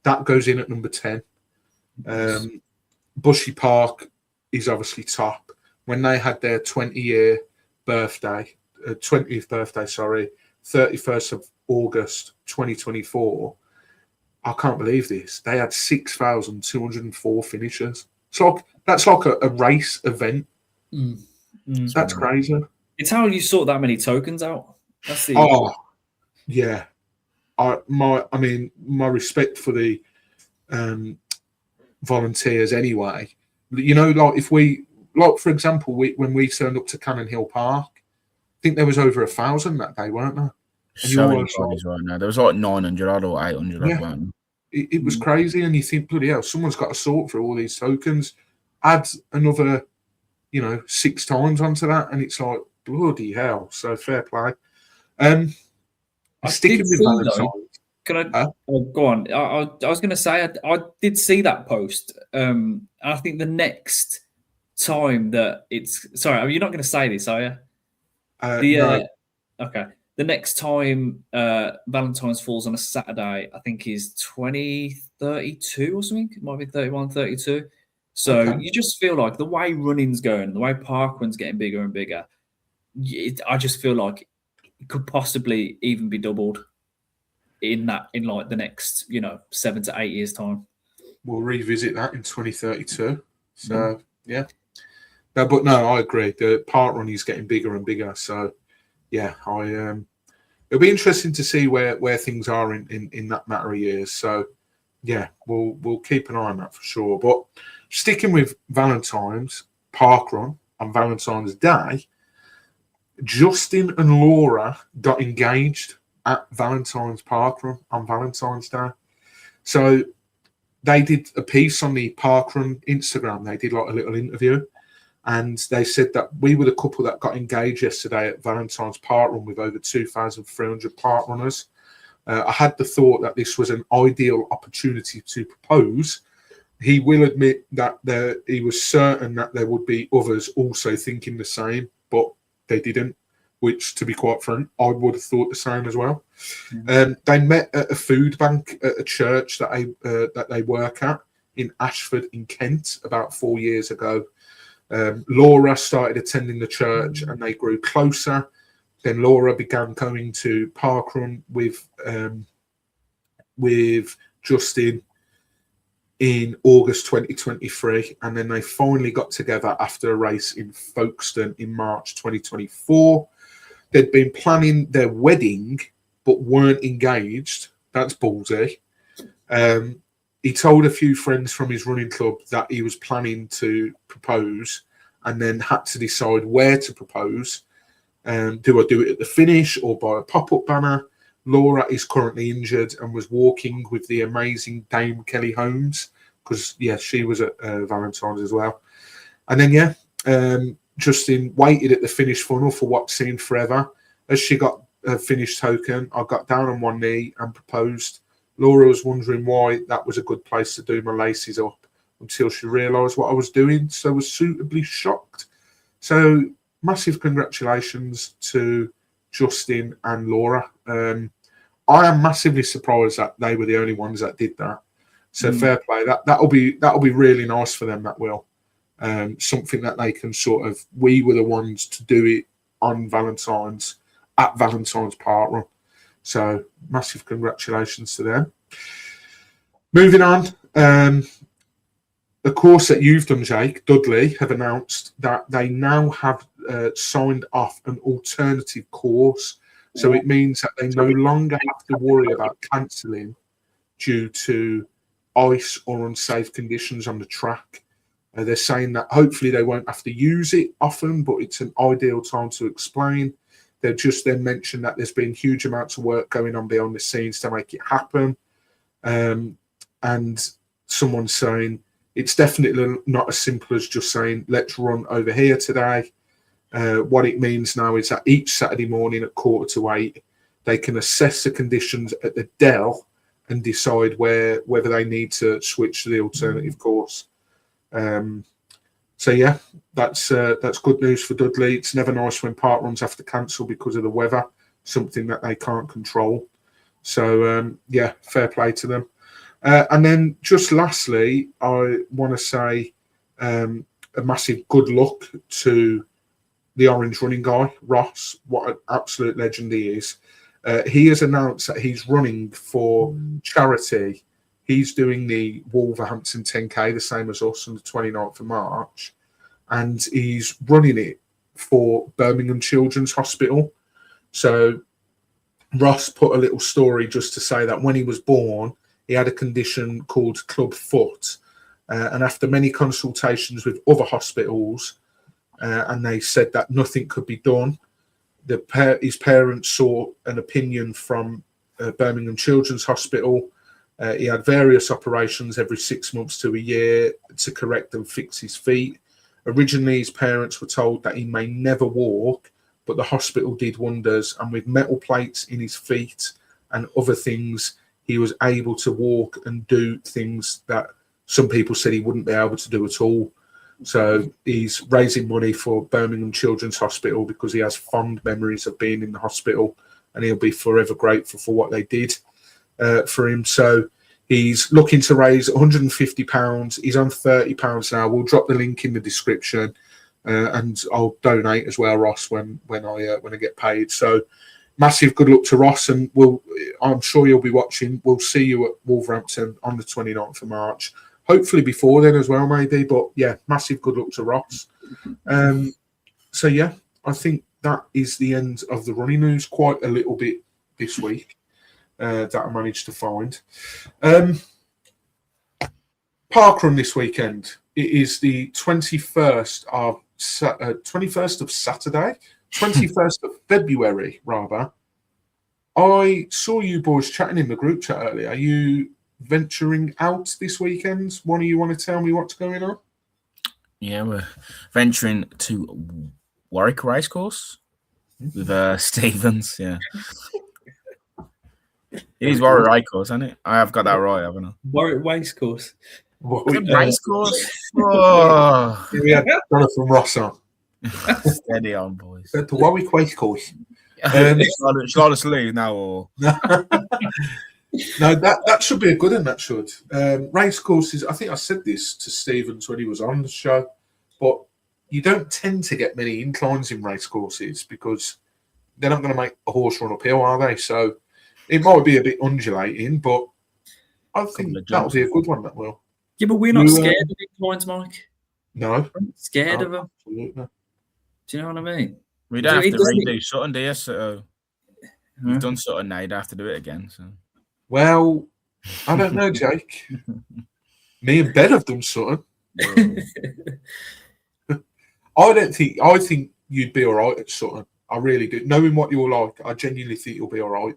that goes in at number 10. Bushy Park is obviously top. When they had their 20th birthday, 31st of August 2024, I can't believe this. They had 6,204 finishers. That's like a race event. That's crazy. It's how you sort that many tokens out. That's the yeah. My respect for the volunteers anyway. You know, like if we, like for example, when we turned up to Cannon Hill Park, I think there was over 1,000 that day, weren't there? Right now. There was like 900 odd or 800 odd, weren't there? It was crazy, and you think, bloody hell, someone's got to sort through all these tokens, add another, 6 times onto that, and it's like, bloody hell. So fair play. Sticking with Valentine's. Can I go on? I was going to say I did see that post. I think the next time that it's sorry, you're not going to say this, are you? No. Okay. The next time Valentine's falls on a Saturday, I think is 2032 or something. It might be 31, 32. So you just feel like the way running's going, the way parkrun's getting bigger and bigger, I just feel like it could possibly even be doubled in like the next 7 to 8 years time. We'll revisit that in 2032. So yeah, No, but no, I agree. The park run is getting bigger and bigger. So, yeah, it'll be interesting to see where things are in that matter of years. So, yeah, we'll keep an eye on that for sure. But sticking with Valentine's park run on Valentine's Day, Justin and Laura got engaged at Valentine's park run on Valentine's Day. So they did a piece on the parkrun Instagram. They did like a little interview, and they said that we were the couple that got engaged yesterday at Valentine's parkrun with over 2,300 park runners. I had the thought that this was an ideal opportunity to propose. He will admit that he was certain that there would be others also thinking the same, but they didn't, which, to be quite frank, I would have thought the same as well. Mm-hmm. They met at a food bank at a church that they work at in Ashford in Kent about 4 years ago. Laura started attending the church and they grew closer. Then Laura began going to parkrun with Justin in August 2023, and then they finally got together after a race in Folkestone in March 2024. They'd been planning their wedding but weren't engaged. That's ballsy. He told a few friends from his running club that he was planning to propose and then had to decide where to propose. Do I do it at the finish or by a pop-up banner? Laura is currently injured and was walking with the amazing Dame Kelly Holmes because, she was at Valentine's as well. And then, Justin waited at the finish funnel for what seemed forever. As she got her finish token, I got down on one knee and proposed. Laura was wondering why that was a good place to do my laces up until she realised what I was doing, so was suitably shocked. So massive congratulations to Justin and Laura. I am massively surprised that they were the only ones that did that. So fair play. That'll be really nice for them. That will. Something that they can we were the ones to do it on Valentine's at Valentine's Park Run. So massive congratulations to them. Moving on, the course that you've done, Jake, Dudley, have announced that they now have signed off an alternative course. So it means that they no longer have to worry about cancelling due to ice or unsafe conditions on the track. They're saying that hopefully they won't have to use it often, but it's an ideal time to explain. They've just then mentioned that there's been huge amounts of work going on behind the scenes to make it happen. And someone's saying it's definitely not as simple as just saying, let's run over here today. What it means now is that each Saturday morning at 7:45, they can assess the conditions at the Dell and decide whether they need to switch to the alternative course. So yeah, that's good news for Dudley. It's never nice when park runs have to cancel because of the weather, something that they can't control. So yeah, fair play to them. And then just lastly, I want to say a massive good luck to the orange running guy, Ross. What an absolute legend he is. He has announced that he's running for charity. He's doing the Wolverhampton 10K, the same as us, on the 29th of March. And he's running it for Birmingham Children's Hospital. So Ross put a little story just to say that when he was born, he had a condition called club foot. And after many consultations with other hospitals, and they said that nothing could be done, his parents sought an opinion from Birmingham Children's Hospital. He had various operations every 6 months to a year to correct and fix his feet. Originally, his parents were told that he may never walk, but the hospital did wonders. And with metal plates in his feet and other things, he was able to walk and do things that some people said he wouldn't be able to do at all. So he's raising money for Birmingham Children's Hospital because he has fond memories of being in the hospital, and he'll be forever grateful for what they did for him. So he's looking to raise £150. He's on £30 now. We'll drop the link in the description, and I'll donate as well, Ross, when I get paid. So massive good luck to Ross, and I'm sure you'll be watching. We'll see you at Wolverhampton on the 29th of March. Hopefully before then as well, maybe. But yeah, massive good luck to Ross. So yeah, I think that is the end of the running news. Quite a little bit this week that I managed to find. Parkrun this weekend. It is the 21st of Saturday, 21st of February, rather. I saw you boys chatting in the group chat earlier. Are you venturing out this weekend? One of you want to tell me what's going on? Yeah, we're venturing to Warwick Racecourse with Stevens. Yeah, it is Warwick Racecourse, isn't it? I have got that right, haven't I? Warwick Racecourse. Racecourse. Oh. We had Jonathan Ross on. Steady on, boys. The Warwick Racecourse. Shall I just leave now, or No, that should be a good one. That should. Race courses. I think I said this to Stevens when he was on the show, but you don't tend to get many inclines in race courses because they're not going to make a horse run uphill, are they? So it might be a bit undulating, but I think that'll be a good one. That will. Yeah, but we're not scared of inclines, Mike. No, scared of them. Absolutely. Do you know what I mean? We don't have to redo Sutton, do you? So we've done Sutton now. You'd have to do it again. So. Well, I don't know, Jake. Me and Ben have done Sutton. I think you'd be all right at Sutton. I really do. Knowing what you're like, I genuinely think you'll be all right.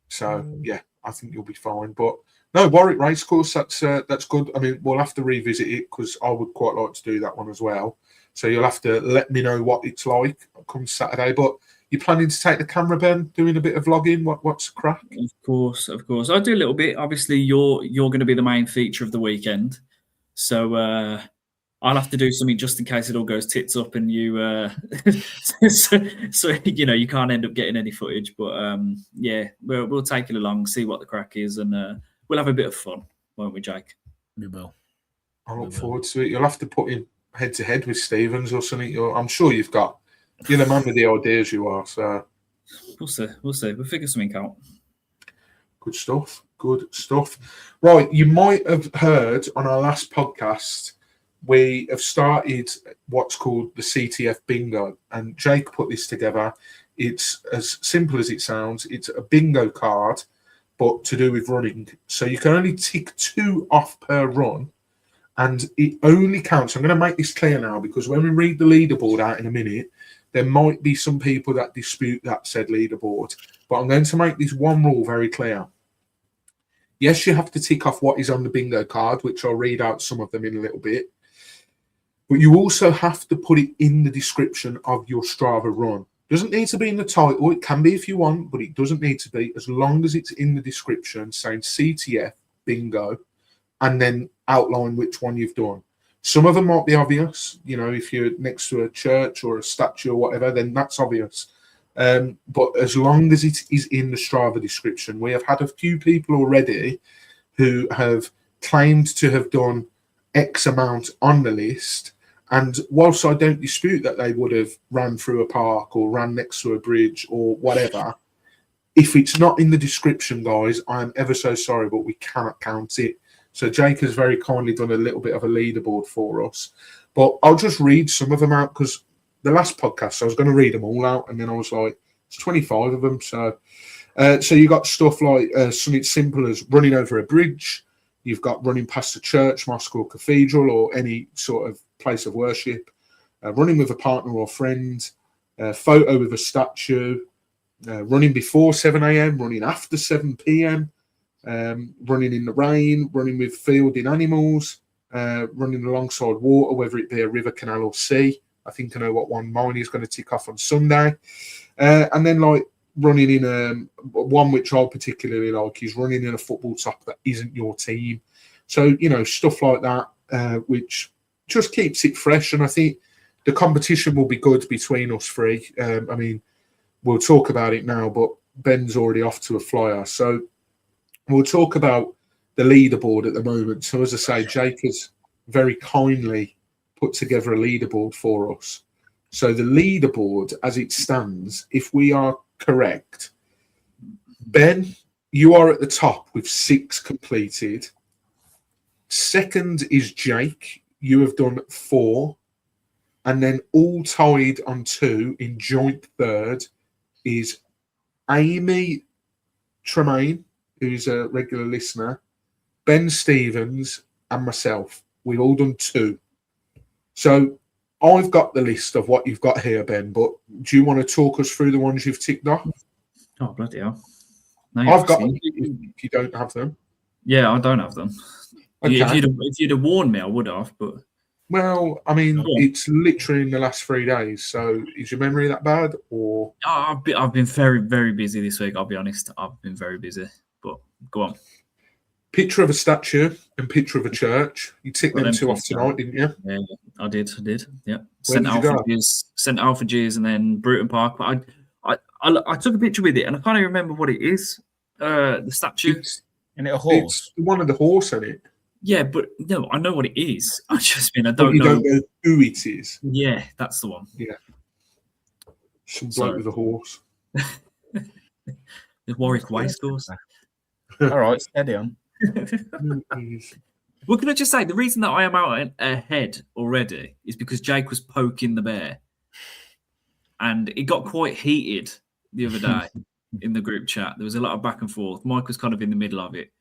So yeah, I think you'll be fine. But no, Warwick Racecourse, that's good. I mean, we'll have to revisit it because I would quite like to do that one as well. So you'll have to let me know what it's like come Saturday. But you're planning to take the camera, Ben, doing a bit of vlogging? What's the crack? Of course. I do a little bit. Obviously, you're going to be the main feature of the weekend. So I'll have to do something just in case it all goes tits up and you so you know you can't end up getting any footage. But yeah, we'll take it along, see what the crack is, and we'll have a bit of fun, won't we, Jake? We will. I look forward to it. You'll have to put in head to head with Stevens or something. I'm sure you're the man with the ideas you are. So we'll see. We'll figure something out. Good stuff. Right, you might have heard on our last podcast, we have started what's called the CTF Bingo, and Jake put this together. It's as simple as it sounds. It's a bingo card, but to do with running. So you can only tick 2 off per run, and it only counts. I'm going to make this clear now because when we read the leaderboard out in a minute, there might be some people that dispute that said leaderboard. But I'm going to make this one rule very clear. Yes, you have to tick off what is on the bingo card, which I'll read out some of them in a little bit. But you also have to put it in the description of your Strava run. Doesn't need to be in the title. It can be if you want, but it doesn't need to be, as long as it's in the description saying CTF Bingo and then outline which one you've done. Some of them might be obvious. You know, if you're next to a church or a statue or whatever, then that's obvious. But as long as it is in the Strava description, we have had a few people already who have claimed to have done X amount on the list. And whilst I don't dispute that they would have ran through a park or ran next to a bridge or whatever, if it's not in the description, guys, I'm ever so sorry, but we cannot count it. So Jake has very kindly done a little bit of a leaderboard for us. But I'll just read some of them out because the last podcast, I was going to read them all out, and then I was like, it's 25 of them. So you got stuff like something simple as running over a bridge. You've got running past a church, mosque or cathedral or any sort of place of worship. Running with a partner or friend. Photo with a statue. Running before 7 a.m., running after 7 p.m. Running in the rain, running with fielding animals. Running alongside water, whether it be a river, canal or sea. I think I know what one mine is going to tick off on Sunday. And then like running in one which I particularly like is running in a football top that isn't your team. So, you know, stuff like that, which just keeps it fresh. And I think the competition will be good between us three. I mean, we'll talk about it now, but Ben's already off to a flyer. So we'll talk about the leaderboard at the moment. So as I say, Jake has very kindly put together a leaderboard for us. So the leaderboard as it stands, if we are correct, Ben, you are at the top with 6 completed. Second is Jake. you have done 4. And then all tied on 2 in joint third is Amy Tremaine, who's a regular listener, Ben Stevens, and myself. We've all done 2. So I've got the list of what you've got here, Ben, but do you want to talk us through the ones you've ticked off? Oh, bloody hell. I've got them if you don't have them. Yeah, I don't have them. Okay. If you'd have warned me, I would have, but... Well, I mean, it's literally in the last 3 days, so is your memory that bad, or...? I've been very, very busy this week, I'll be honest. I've been very busy, but go on. Picture of a statue and picture of a church. You ticked them 2 off tonight, didn't you? Yeah, I did. Yeah. Sent Alpha-G's and then Bruton Park. But I took a picture with it, and I can't even remember what it is. The statue. Isn't it a horse? It's one of the horse in it. Yeah, but no, I know what it is. I don't know. You don't know who it is. Yeah, that's the one. Yeah. Some bloke with a horse. The Warwick Waistcourse. All right, steady on. Well, can I just say, the reason that I am out ahead already is because Jake was poking the bear. And it got quite heated the other day in the group chat. There was a lot of back and forth. Mike was kind of in the middle of it.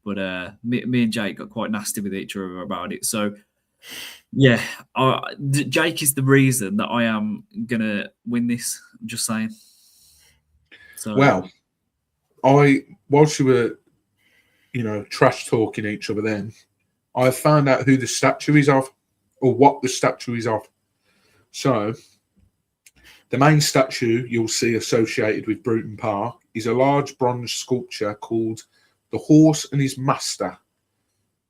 But me and Jake got quite nasty with each other about it. So, yeah, Jake is the reason that I am going to win this. I'm just saying. So, well, whilst you were, trash talking each other then, I found out who the statue is of, or what the statue is of. So, the main statue you'll see associated with Bruton Park is a large bronze sculpture called The Horse and His Master,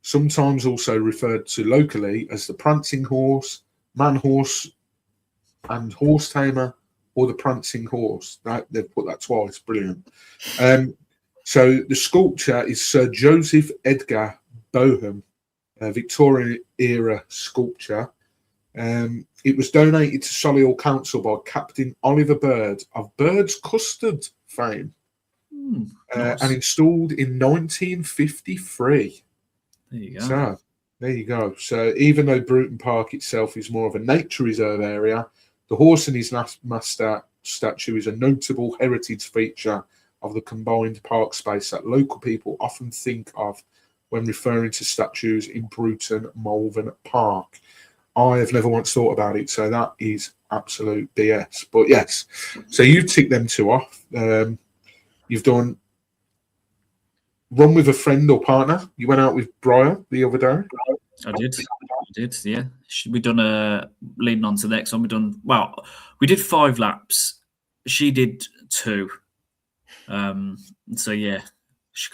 sometimes also referred to locally as the Prancing Horse, Man Horse, and Horse Tamer, or the Prancing Horse. They've put that twice. Brilliant. So the sculpture is Sir Joseph Edgar Boham, a Victorian-era sculpture. It was donated to Solihull Council by Captain Oliver Bird of Bird's Custard fame. Nice. And installed in 1953. There you go. So, there you go. So, even though Bruton Park itself is more of a nature reserve area, the Horse and His Master statue is a notable heritage feature of the combined park space that local people often think of when referring to statues in Bruton Malvern Park. I have never once thought about it, so that is absolute BS. But yes, so you tick them 2 off. You've done run with a friend or partner. You went out with Briar the other day. I did, yeah. We done leading on to the next one. We did 5 laps. She did 2. So yeah,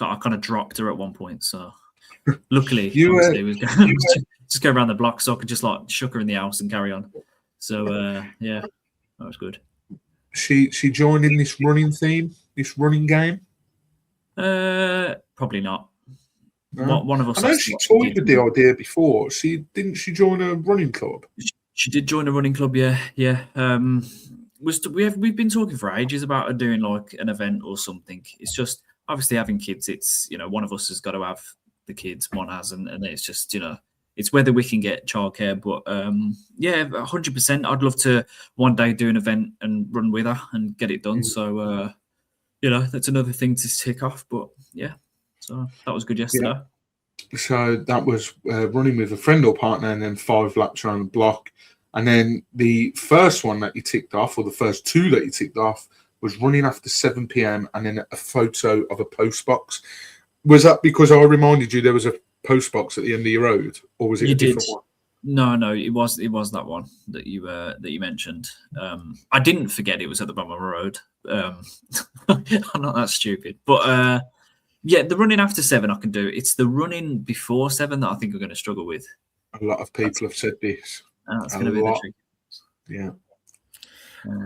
I kind of dropped her at one point. So luckily, we was just go around the block, so I could just like shook her in the house and carry on. So yeah, that was good. She joined in this running theme, this running game. Probably not. No. One of us. I know she toyed with the idea before. Didn't she join a running club? She did join a running club. Yeah. We've been talking for ages about her doing like an event or something. It's just obviously having kids. It's one of us has got to have the kids. One hasn't, and it's just it's whether we can get childcare. But yeah, 100%. I'd love to one day do an event and run with her and get it done. So that's another thing to tick off. But yeah, so that was good yesterday. Yeah. So that was running with a friend or partner, and then 5 laps around the block. And then the first one that you ticked off, or the first 2 that you ticked off, was running after 7 p.m. and then a photo of a post box. Was that because I reminded you there was a post box at the end of your road, or was it a different one? No, it was that one that you mentioned. I didn't forget it was at the bottom of the road. I'm not that stupid, but yeah, the running after 7 I can do. It's the running before 7 that I think I'm going to struggle with. A lot of people have said this. That's going to be the trick. Yeah.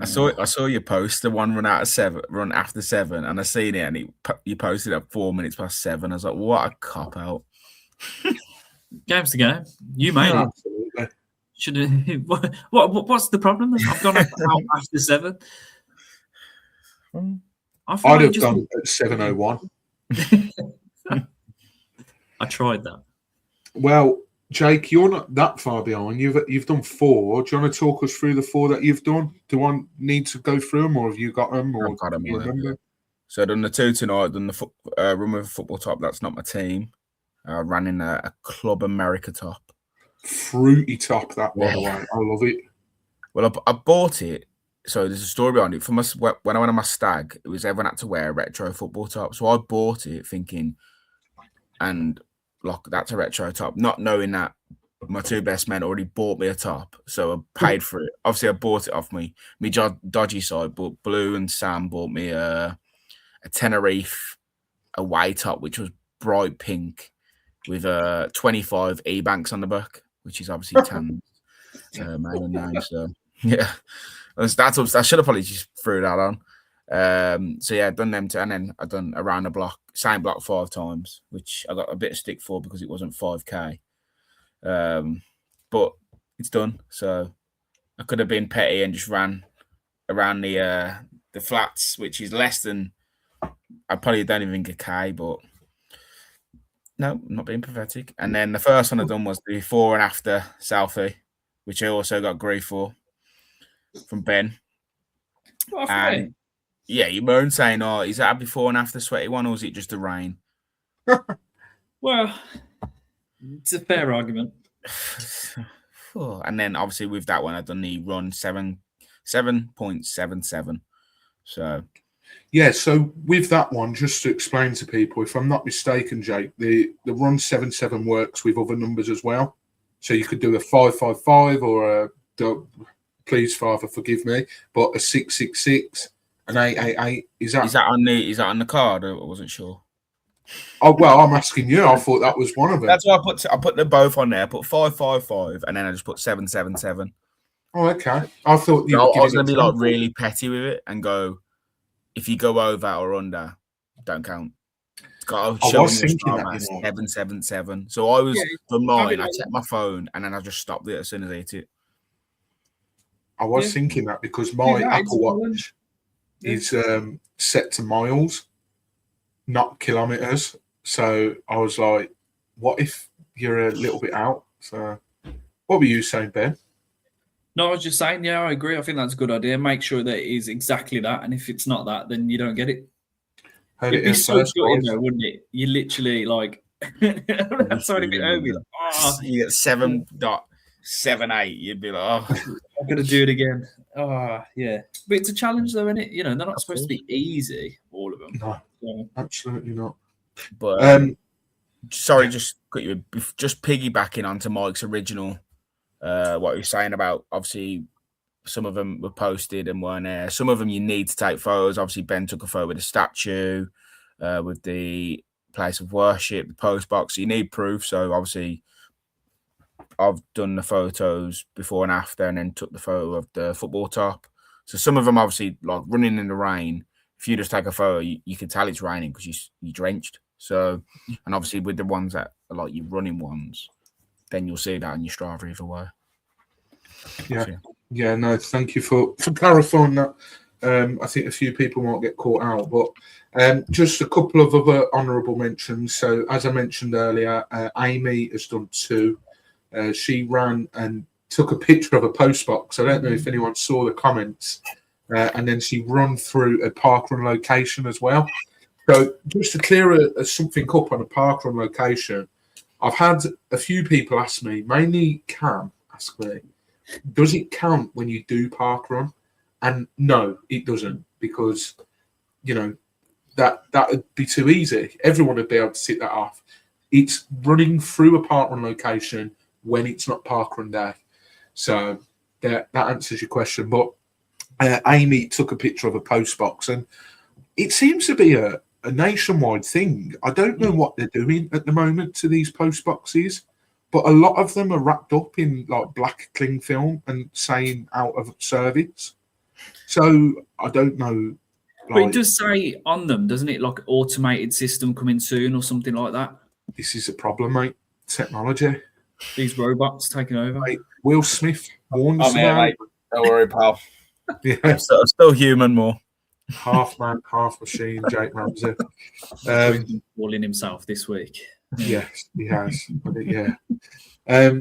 I saw your post, the one run after 7, and I seen it, and you posted at 4 minutes past 7. I was like, what a cop out. Game's the game. You made it. Absolutely. What's the problem? I've gone out after 7. I'd have done at 7:01. I tried that. Well, Jake, you're not that far behind. You've done 4. Do you want to talk us through the 4 that you've done? Do I need to go through them, or have you got them? Or I've got them. do you remember? So I've done the 2 tonight. I've done the run with a football top. That's not my team. I ran in a Club America top. Fruity top, that, by the way. I love it. Well, I bought it. So there's a story behind it. When I went on my stag, it was everyone had to wear a retro football top. So I bought it thinking, and like, that's a retro top, not knowing that my 2 best men already bought me a top. So I paid for it. Obviously, I bought it off me dodgy side, but Blue and Sam bought me a Tenerife away top, which was bright pink with 25 E-banks on the back, which is obviously Tan's main name. So yeah, I should have probably just threw that on. So yeah, I've done them 2, and then I've done around the block, same block 5 times, which I got a bit of stick for because it wasn't 5K. But it's done. So I could have been petty and just ran around the flats, which is less than, I probably don't even think a K, but no, I'm not being pathetic. And then the first one I done was the before and after selfie, which I also got grief for from Ben. And yeah, you weren't saying, "Oh, is that a before and after sweaty one, or is it just the rain?" Well, it's a fair argument. And then obviously with that one, I've done the run 7.77. So yeah, so with that one, just to explain to people, if I'm not mistaken, Jake, the run 7.7 works with other numbers as well. So you could do a 5.55 or a, please Father forgive me, but a 6.66, an 8.88. Is that on the card? I wasn't sure. Oh well, I'm asking you. I thought that was one of them. That's why I put them both on there. I put 5.55 and then I just put 7.77. Oh, okay. I thought I was going to be like really petty with it and go, if you go over or under, don't count. I was thinking that 7.77. So I was for mine. I checked my phone and then I just stopped it as soon as I hit it. I was thinking that because my Apple Watch is set to miles, not kilometres. So I was like, what if you're a little bit out? So what were you saying, Ben? No, I was just saying, yeah, I agree. I think that's a good idea. Make sure that it is exactly that. And if it's not that, then you don't get it. It'd be so good, though, wouldn't it? You literally, like, that's only bit over. You get 7.78. You'd be like, oh, I'm going to do it again. Oh, yeah. But it's a challenge, though, isn't it? You know, they're not supposed to be easy, all of them. No, absolutely not. But, sorry, just piggybacking onto Mike's original, what he was saying about, obviously, some of them were posted and weren't there. Some of them you need to take photos. Obviously, Ben took a photo with the statue, with the place of worship, the post box. So you need proof. So obviously, I've done the photos before and after, and then took the photo of the football top. So some of them, obviously, like running in the rain. If you just take a photo, you can tell it's raining because you're drenched. So, and obviously with the ones that are like your running ones, then you'll see that on your Strava either way. Yeah. So, yeah, no, thank you for clarifying that. I think a few people might get caught out, but just a couple of other honourable mentions. So, as I mentioned earlier, Amy has done 2. She ran and took a picture of a post box. I don't know if anyone saw the comments. And then she run through a parkrun location as well. So, just to clear something up on a parkrun location, I've had a few people ask me, mainly Cam, ask me, does it count when you do parkrun? And no, it doesn't, because, you know, that would be too easy. Everyone would be able to tick that off. It's running through a parkrun location when it's not parkrun day. So that answers your question. But Amy took a picture of a post box, and it seems to be a nationwide thing. I don't know what they're doing at the moment to these post boxes, but a lot of them are wrapped up in like black cling film and saying out of service. So I don't know. But it does say on them, doesn't it? Like automated system coming soon or something like that. This is a problem, mate. Technology. These robots taking over. Mate, Will Smith warned us about. Mate. Don't worry, pal. Yeah, I'm still human more. Half man, half machine. Jake Ramsey. Calling himself this week. Yes, he has. Yeah.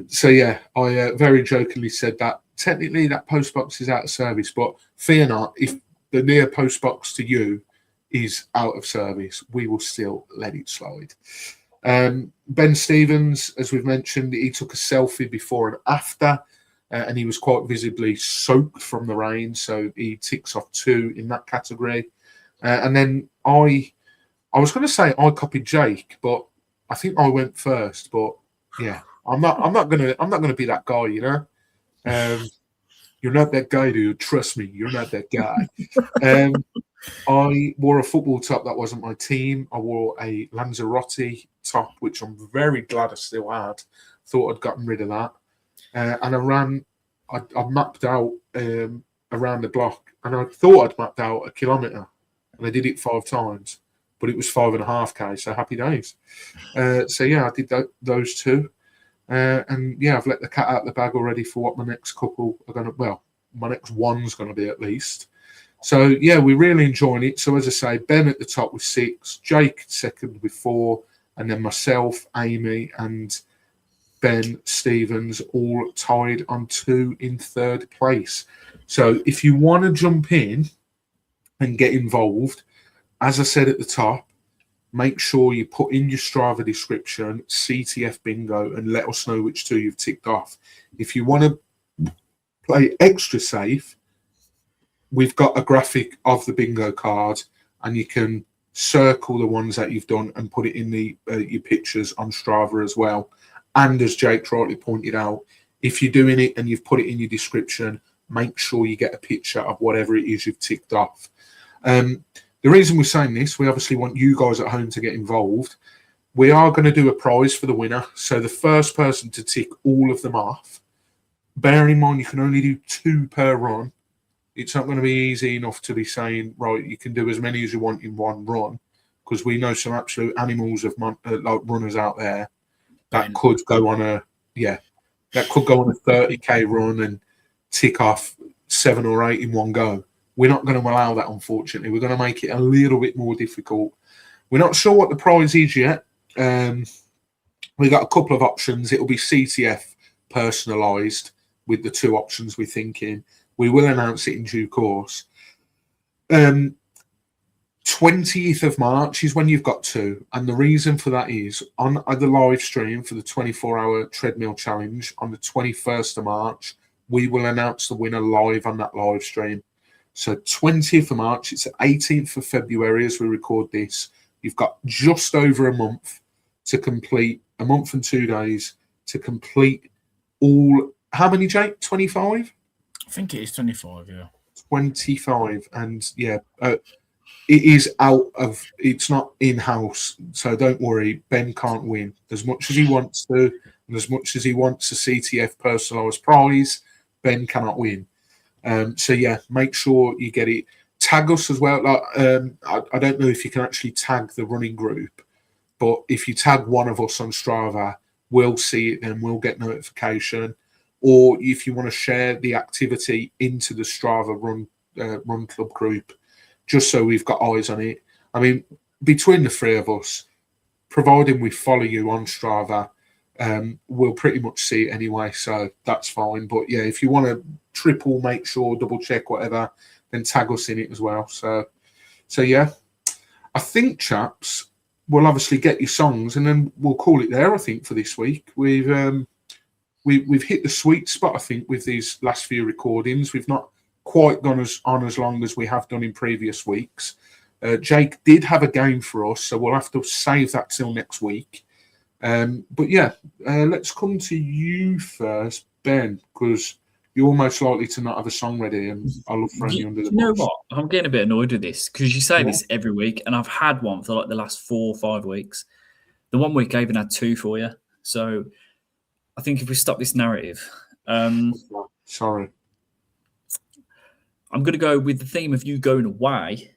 So yeah, I very jokingly said that technically that post box is out of service, but fear not, if the near post box to you is out of service, we will still let it slide. Ben Stevens, as we've mentioned, he took a selfie before and after, and he was quite visibly soaked from the rain, so he ticks off 2 in that category. And then I was going to say I copied Jake, but I think I went first. But yeah, I'm not gonna be that guy, you know. You're not that guy, dude. Trust me, you're not that guy. I wore a football top that wasn't my team. I wore a Lanzarote top, which I'm very glad I still had. Thought I'd gotten rid of that. And I mapped out around the block, and I thought I'd mapped out a kilometre, and I did it 5 times, but it was 5.5K, so happy days. So yeah, I did those 2. And yeah, I've let the cat out of the bag already for what my next couple are going to, well, my next one's going to be at least. So yeah, we're really enjoying it. So as I say, Ben at the top with 6, Jake second with 4, and then myself, Amy, and Ben Stevens all tied on 2 in 3rd place. So if you want to jump in and get involved, as I said at the top, make sure you put in your Strava description CTF bingo and let us know which 2 you've ticked off. If you want to play extra safe, we've got a graphic of the bingo card, and you can circle the ones that you've done and put it in the your pictures on Strava as well. And as Jake rightly pointed out, if you're doing it and you've put it in your description, make sure you get a picture of whatever it is you've ticked off. The reason we're saying this, we obviously want you guys at home to get involved. We are going to do a prize for the winner. So the first person to tick all of them off, bear in mind you can only do 2 per run. It's not going to be easy enough to be saying, right, you can do as many as you want in 1 run, because we know some absolute animals of like runners out there that could go on a 30K run and tick off 7 or 8 in one go. We're not going to allow that, unfortunately. We're going to make it a little bit more difficult. We're not sure what the prize is yet. We've got a couple of options. It'll be CTF personalised with the 2 options we're thinking. We will announce it in due course. 20th of March is when you've got 2. And the reason for that is on the live stream for the 24-hour treadmill challenge on the 21st of March, we will announce the winner live on that live stream. So 20th of March, it's the 18th of February as we record this. You've got just over a month to complete, a month and 2 days to complete all, how many, Jake? 25? I think it is 25, yeah. 25. And yeah, it is out of, it's not in-house. So don't worry, Ben can't win. As much as he wants to, and as much as he wants a CTF personalised prize, Ben cannot win. So yeah, make sure you get it. Tag us as well. Like, I don't know if you can actually tag the running group, but if you tag one of us on Strava, we'll see it and we'll get notification. Or if you want to share the activity into the Strava Run Club group, just so we've got eyes on it. I mean, between the 3 of us, providing we follow you on Strava, we'll pretty much see it anyway, so that's fine. But yeah, if you want to triple, make sure, double check, whatever, then tag us in it as well. So yeah, I think, chaps, we'll obviously get your songs and then we'll call it there. I think for this week we've hit the sweet spot. I think with these last few recordings, we've not quite gone as long as we have done in previous weeks. Jake did have a game for us, so we'll have to save that till next week. But yeah, let's come to you first, Ben, because you're most likely to not have a song ready, and I love throwing you under the bus. You know what? I'm getting a bit annoyed with this because you say this every week, and I've had one for like the last 4 or 5 weeks. The one week I even had 2 for you. So I think if we stop this narrative, sorry, I'm going to go with the theme of you going away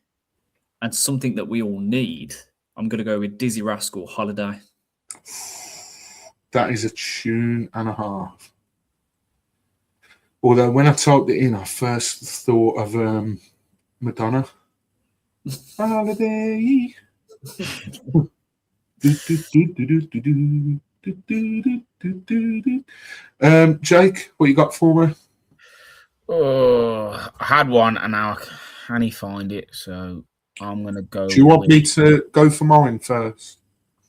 and something that we all need. I'm going to go with Dizzy Rascal, Holiday. That is a tune and a half. Although when I typed it in, I first thought of Madonna. Holiday. Jake, what you got for me? Oh, I had one and now I can't find it, so I'm gonna go. Do you want me to go for mine first?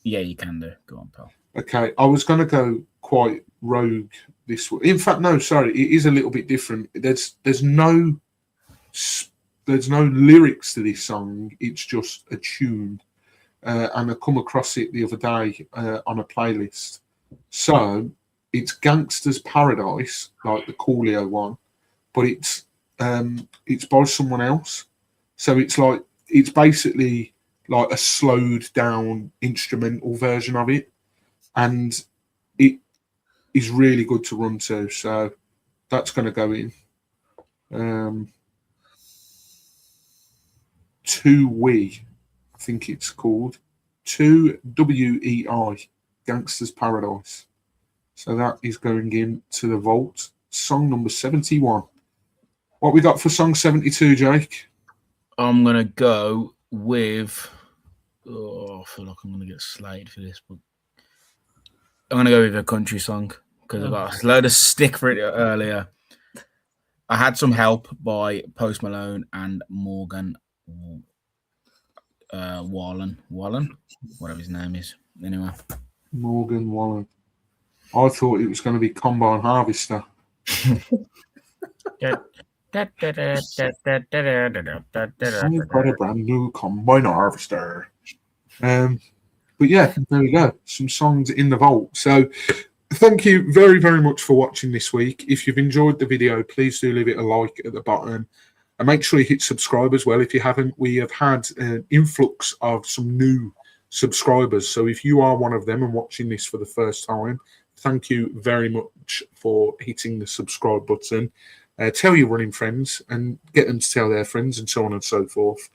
Yeah, you can do. Go on, pal. Okay, I was going to go quite rogue this way. In fact, no, sorry, it is a little bit different. There's no lyrics to this song. It's just a tune, and I come across it the other day on a playlist. So it's Gangster's Paradise, like the Coolio one, but it's by someone else. So it's basically like a slowed down instrumental version of it, and it is really good to run to. So that's going to go in. Two We, I think it's called 2WEI, Gangster's Paradise. So that is going in to the vault. Song number 71. What we got for song 72, Jake? I'm gonna go with. Oh, I feel like I'm gonna get slated for this, but I'm gonna go with a country song because I got a load of stick for it earlier. I had some help by Post Malone and Morgan Wallen, whatever his name is. Anyway, Morgan Wallen. I thought it was going to be Combine Harvester. I've I've got a brand new Combine Harvester. But yeah, there we go. Some songs in the vault. So thank you very, very much for watching this week. If you've enjoyed the video, please do leave it a like at the bottom. And make sure you hit subscribe as well if you haven't. We have had an influx of some new subscribers. So if you are one of them and watching this for the first time, thank you very much for hitting the subscribe button. Tell your running friends and get them to tell their friends and so on and so forth.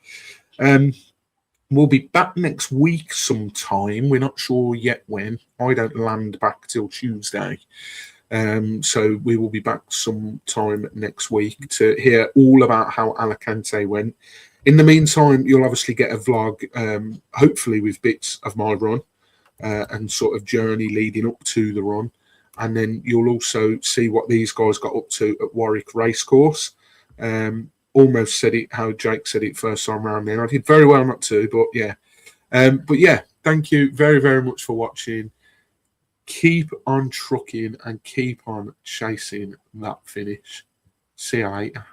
We'll be back next week sometime. We're not sure yet when. I don't land back till Tuesday. So we will be back sometime next week to hear all about how Alicante went. In the meantime, you'll obviously get a vlog, hopefully with bits of my run and sort of journey leading up to the run. And then you'll also see what these guys got up to at Warwick Racecourse. Almost said it how Jake said it first time around then. I did very well not to, but yeah. Thank you very, very much for watching. Keep on trucking and keep on chasing that finish. See you later.